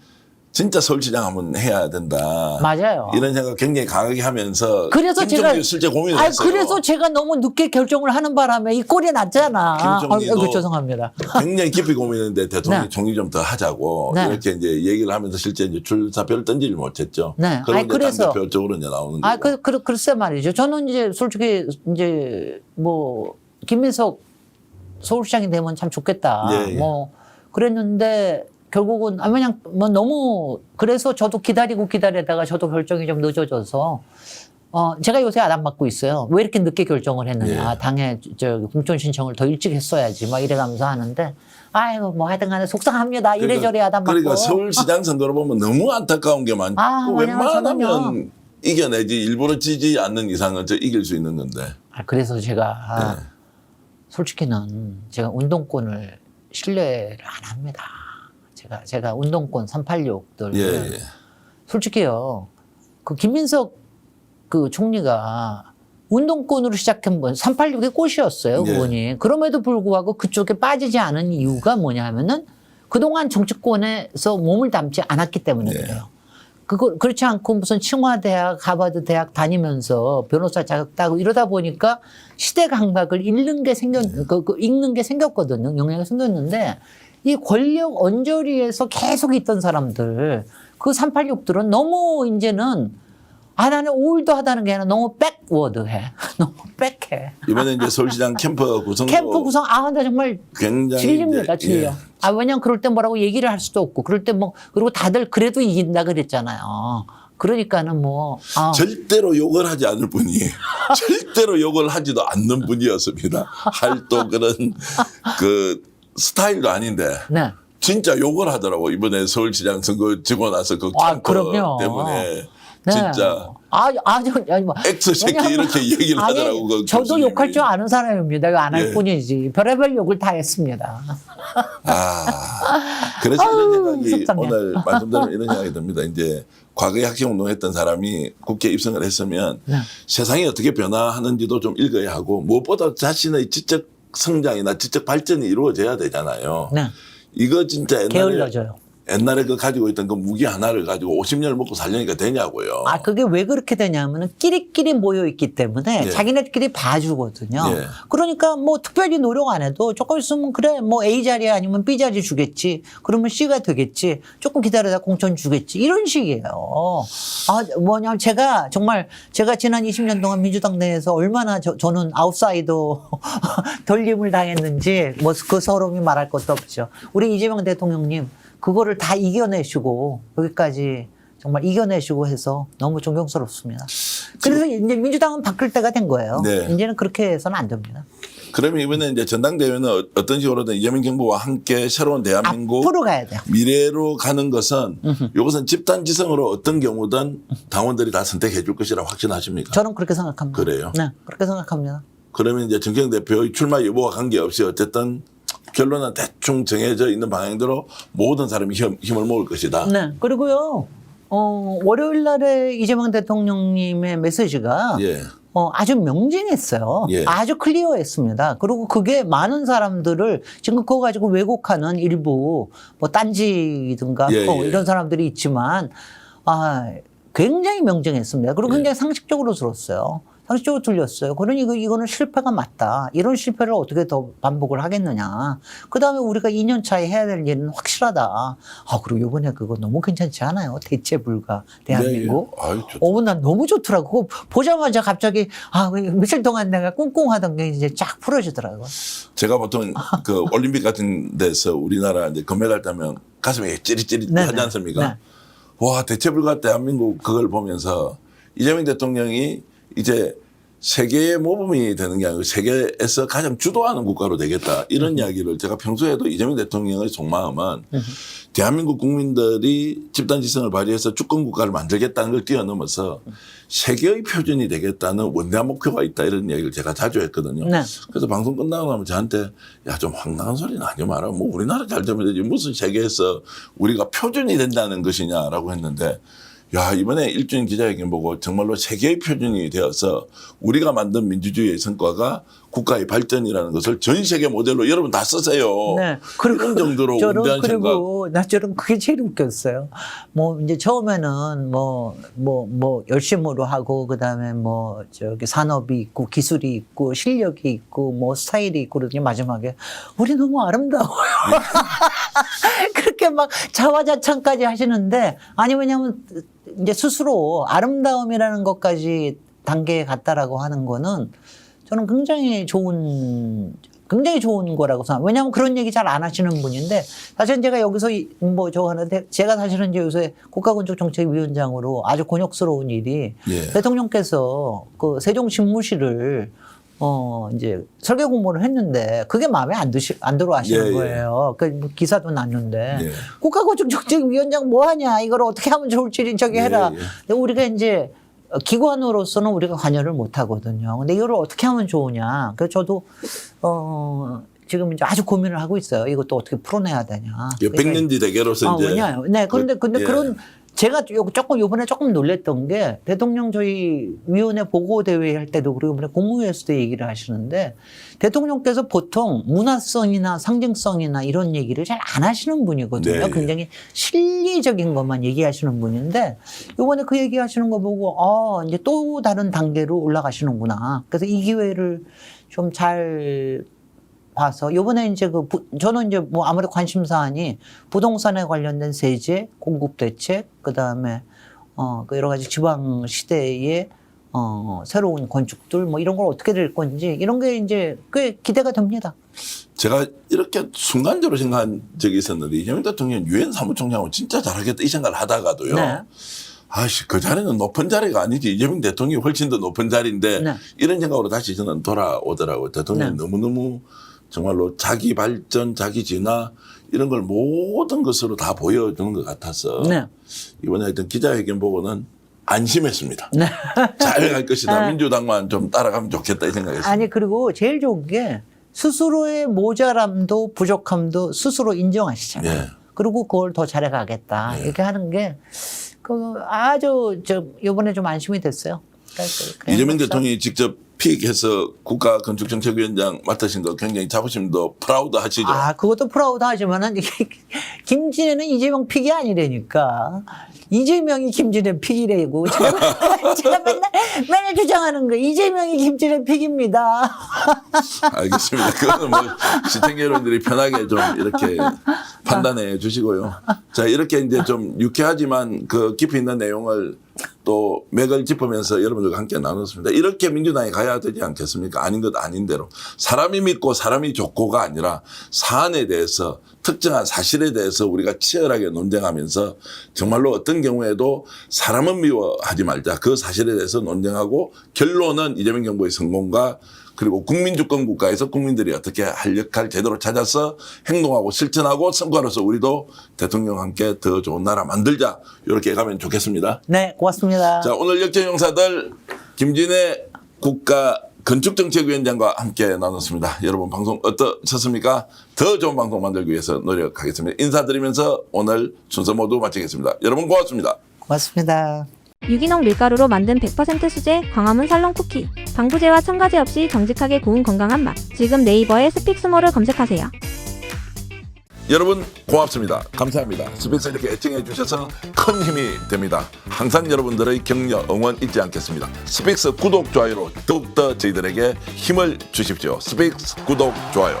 진짜 서울시장 한번 해야 된다. 맞아요. 이런 생각 굉장히 강하게 하면서 그래서 제가 실제 고민을 했어요. 그래서 제가 너무 늦게 결정을 하는 바람에 이 꼴이 났잖아. 김정희도 죄송합니다. 굉장히 깊이 고민했는데 대통령이 네. 정리 좀 더 하자고 네. 이렇게 이제 얘기를 하면서 실제 이제 출사표를 던지질 못했죠. 네. 그런데 그래서 당대표 쪽으로 이제 나오는 거고. 글쎄 말이죠. 저는 이제 솔직히 이제 뭐 김민석 서울시장이 되면 참 좋겠다. 예, 예. 뭐 그랬는데 결국은 그냥 뭐 너무 그래서 저도 기다리다가 저도 결정이 좀 늦어져서 제가 요새 안 받고 있어요. 왜 이렇게 늦게 결정을 했느냐. 예. 당에 공천 신청을 더 일찍 했어야지. 막 이래가면서 하는데 아이고 뭐 하여튼 간에 속상합니다. 이래저래 하다 받고. 그러니까 서울시장 선거를 보면 너무 안타까운 게 많고 왜냐면 웬만하면 이겨내지 일부러 지지 않는 이상은 저 이길 수 있는 건데. 그래서 제가 네. 솔직히는 제가 운동권을 신뢰를 안 합니다. 제가 운동권 386들 예. 솔직히요. 그 김민석 그 총리가 운동권으로 시작한 건 386의 꽃이었어요. 예. 그분이. 그럼에도 불구하고 그쪽에 빠지지 않은 이유가 뭐냐 하면은 그동안 정치권에서 몸을 담지 않았기 때문에 예. 그래요. 그렇지 않고 무슨清華대학, 하버드 대학 다니면서 변호사 자격 따고 이러다 보니까 시대 감각을 읽는 게 생겼거든요. 영향이 생겼는데 이 권력 언저리에서 계속 있던 사람들, 그 386들은 너무 이제는 나는 올드하다는 게 아니라 너무 백워드해. 너무 백해. 이번에 이제 서울시장 캠프 구성도 나 정말 굉장히 질립니다, 이제, 질려. 왜냐면 그럴 때 뭐라고 얘기를 할 수도 없고, 그럴 때 그리고 다들 그래도 이긴다 그랬잖아요. 그러니까는 절대로 욕을 하지 않을 분이 절대로 욕을 하지도 않는 분이었습니다. 할 또 그런 그 스타일도 아닌데 네. 진짜 욕을 하더라고. 이번에 서울시장 선거 지고 나서 그 캠프 그럼요. 때문에 네. 진짜 엑스 새끼 이렇게 얘기를 하더라고. 그 저도 교수님이. 욕할 줄 아는 사람입니다. 안 할 예. 뿐이지. 별의별 욕을 다 했습니다. 그래서 이런 생각이 속상해. 오늘 말씀드리면 이런 생각이 듭니다. 이제 과거에 학생운동했던 사람이 국회에 입성을 했으면 네. 세상이 어떻게 변화하는지도 좀 읽어야 하고 무엇보다 자신의 지적 성장이나 지적 발전이 이루어져야 되잖아요. 네. 이거 진짜 게을러져요. 옛날에 그 가지고 있던 그 무기 하나를 가지고 50년을 먹고 살려니까 되냐고요. 그게 왜 그렇게 되냐면은 끼리끼리 모여 있기 때문에 예. 자기네들끼리 봐주거든요. 예. 그러니까 뭐 특별히 노력 안 해도 조금 있으면 그래 뭐 A 자리 아니면 B 자리 주겠지. 그러면 C가 되겠지. 조금 기다려다 공천 주겠지. 이런 식이에요. 뭐냐면 제가 지난 20년 동안 민주당 내에서 얼마나 저는 아웃사이더 돌림을 당했는지 뭐 그 서름이 말할 것도 없죠. 우리 이재명 대통령님 그거를 다 이겨내시고 여기까지 정말 이겨내시고 해서 너무 존경스럽습니다. 그래서 이제 민주당은 바뀔 때가 된 거예요. 네. 이제는 그렇게 해서는 안 됩니다. 그러면 이번에 이제 전당대회는 어떤 식으로든 이재명 정부와 함께 새로운 대한민국 앞으로 가야 돼요. 미래로 가는 것은 이것은 집단지성으로 어떤 경우든 당원들이 다 선택해 줄 것이라 확신하십니까? 저는 그렇게 생각합니다. 그래요? 네, 그렇게 생각합니다. 그러면 이제 정경 대표의 출마 여부와 관계없이 어쨌든 결론은 대충 정해져 있는 방향대로 모든 사람이 힘을 모을 것이다. 네, 그리고요. 월요일 날에 이재명 대통령님의 메시지가 예. 아주 명징했어요. 예. 아주 클리어했습니다. 그리고 그게 많은 사람들을 지금 그거 가지고 왜곡하는 일부 뭐 딴지든가 예, 뭐 예. 이런 사람들이 있지만 굉장히 명징했습니다. 그리고 굉장히 상식적으로 들었어요. 상식적으로 들렸어요. 그러니 이거는 실패가 맞다. 이런 실패를 어떻게 더 반복을 하겠느냐. 그다음에 우리가 2년 차에 해야 될 일은 확실하다. 그리고 이번에 그거 너무 괜찮지 않아요? 대체 불가 대한민국. 네, 예. 난 너무 좋더라고. 그거 보자마자 갑자기 며칠 동안 내가 꿍꿍하던 게 이제 쫙 풀어지더라고요. 제가 보통 그 올림픽 같은 데서 우리나라 이제 금메달 따면 가슴이 찌릿찌릿 하지 않습니까? 네. 와, 대체불가 대한민국 그걸 보면서 이재명 대통령이 이제 세계의 모범이 되는 게 아니고 세계에서 가장 주도하는 국가로 되겠다. 이런 이야기를 제가 평소에도 이재명 대통령의 속마음은 대한민국 국민들이 집단지성을 발휘해서 주권 국가를 만들겠다는 걸 뛰어넘어서 세계의 표준이 되겠다는 원대한 목표가 있다. 이런 이야기를 제가 자주 했거든요. 네. 그래서 방송 끝나고 나면 저한테 좀 황당한 소리는 하지 마라. 뭐 우리나라 잘 되면 되지. 무슨 세계에서 우리가 표준이 된다는 것이냐라고 했는데 야, 이번에 일주일 기자회견 보고 정말로 세계의 표준이 되어서 우리가 만든 민주주의의 성과가 국가의 발전이라는 것을 전 세계 모델로 여러분 다 쓰세요. 네. 그런 정도로 운대한 생각. 그리고 나 저는 그게 제일 웃겼어요. 뭐 이제 처음에는 뭐 열심으로 하고 그다음에 뭐 저기 산업이 있고 기술이 있고 실력이 있고 뭐 스타일이 있고 그러더니 마지막에 우리 너무 아름다워요. 그렇게 막 자화자찬까지 하시는데 아니 왜냐면 이제 스스로 아름다움이라는 것까지 단계에 갔다라고 하는 거는 저는 굉장히 좋은 거라고 생각합니다. 왜냐하면 그런 얘기 잘 안 하시는 분인데 사실 제가 여기서 뭐 저거 하는데 제가 사실은 이제 요새 국가건축정책위원장으로 아주 곤욕스러운 일이 예. 대통령께서 그 세종신무실을 이제 설계 공모를 했는데 그게 마음에 안 들어 하시는 예, 예. 거예요. 그 뭐 기사도 났는데 예. 국가건축정책위원장 뭐 하냐 이걸 어떻게 하면 좋을지 저기 해라. 예, 예. 근데 우리가 이제 기관으로서는 우리가 관여를 못 하거든요. 근데 이걸 어떻게 하면 좋으냐. 그래서 저도 지금 이제 아주 고민을 하고 있어요. 이것도 어떻게 풀어내야 되냐. 백년지 대계로서 이제. 왜냐요? 네, 근데 예. 그런 제가 요번에 조금 놀랬던 게 대통령 저희 위원회 보고 대회 할 때도 그리고 이번에 국무회의에서도 얘기를 하시는데 대통령께서 보통 문화성이나 상징성이나 이런 얘기를 잘 안 하시는 분이거든요. 네. 굉장히 실리적인 것만 얘기하시는 분인데 이번에 그 얘기하시는 거 보고 이제 또 다른 단계로 올라가시는구나. 그래서 이 기회를 좀 잘 봐서 요번에 이제 저는 이제 뭐 아무래도 관심 사안이 부동산에 관련된 세제, 공급 대책, 그다음에 그 여러 가지 지방 시대의 새로운 건축들 뭐 이런 걸 어떻게 될 건지 이런 게 이제 꽤 기대가 됩니다. 제가 이렇게 순간적으로 생각한 적이 있었는데 이재명 대통령 유엔 사무총장하고 진짜 잘하겠다 이 생각을 하다가도요. 네. 아씨, 그 자리는 높은 자리가 아니지. 이재명 대통령이 훨씬 더 높은 자리인데 네. 이런 생각으로 다시 저는 돌아오더라고요. 대통령이 네. 너무너무 정말로 자기 발전, 자기 진화 이런 걸 모든 것으로 다 보여주는 것 같아서 네. 이번에 하여튼 기자회견 보고는 안심했습니다. 네. 잘 갈 것이다. 네. 민주당만 좀 따라가면 좋겠다 이 생각했습니다. 아니 그리고 제일 좋은 게 스스로의 모자람도 부족함도 스스로 인정하시잖아요. 예. 그리고 그걸 더 잘해가겠다 이렇게 하는 게 아주 이번에 좀 안심이 됐어요. 그러니까 이재명 대통령이 직접 픽해서 국가건축정책위원장 맡으신 거 굉장히 자부심도 프라우드 하시죠. 그것도 프라우드 하지만은 김진애는 이재명 픽이 아니라니까. 이재명이 김진애 픽이래고. 제가 맨날 주장하는 거 이재명이 김진애 픽입니다. 알겠습니다. 그거는 뭐 시청자 여러분들이 편하게 좀 이렇게 판단해 주시고요. 자, 이렇게 이제 좀 유쾌하지만 그 깊이 있는 내용을 또 맥을 짚으면서 여러분들과 함께 나눴습니다. 이렇게 민주당이 가야 되지 않겠습니까? 아닌 것 아닌 대로. 사람이 믿고 사람이 좋고가 아니라 사안에 대해서 특정한 사실에 대해서 우리가 치열하게 논쟁하면서 정말로 어떤 경우에도 사람은 미워하지 말자. 그 사실에 대해서 논쟁하고 결론은 이재명 정부의 성공과 그리고 국민주권 국가에서 국민들이 어떻게 할 역할 제대로 찾아서 행동하고 실천하고 성과로서 우리도 대통령과 함께 더 좋은 나라 만들자. 이렇게 가면 좋겠습니다. 네, 고맙습니다. 자, 오늘 역전용사들 김진애 국가건축정책위원장과 함께 나눴습니다. 여러분 방송 어떠셨습니까? 더 좋은 방송 만들기 위해서 노력하겠습니다. 인사드리면서 오늘 순서 모두 마치겠습니다. 여러분 고맙습니다. 고맙습니다. 유기농 밀가루로 만든 100% 수제 광화문 살롱 쿠키. 방부제와 첨가제 없이 정직하게 구운 건강한 맛. 지금 네이버에 스픽스몰을 검색하세요. 여러분 고맙습니다. 감사합니다. 스픽스 이렇게 애청해 주셔서 큰 힘이 됩니다. 항상 여러분들의 격려, 응원 잊지 않겠습니다. 스픽스 구독, 좋아요로 더욱더 저희들에게 힘을 주십시오. 스픽스 구독, 좋아요.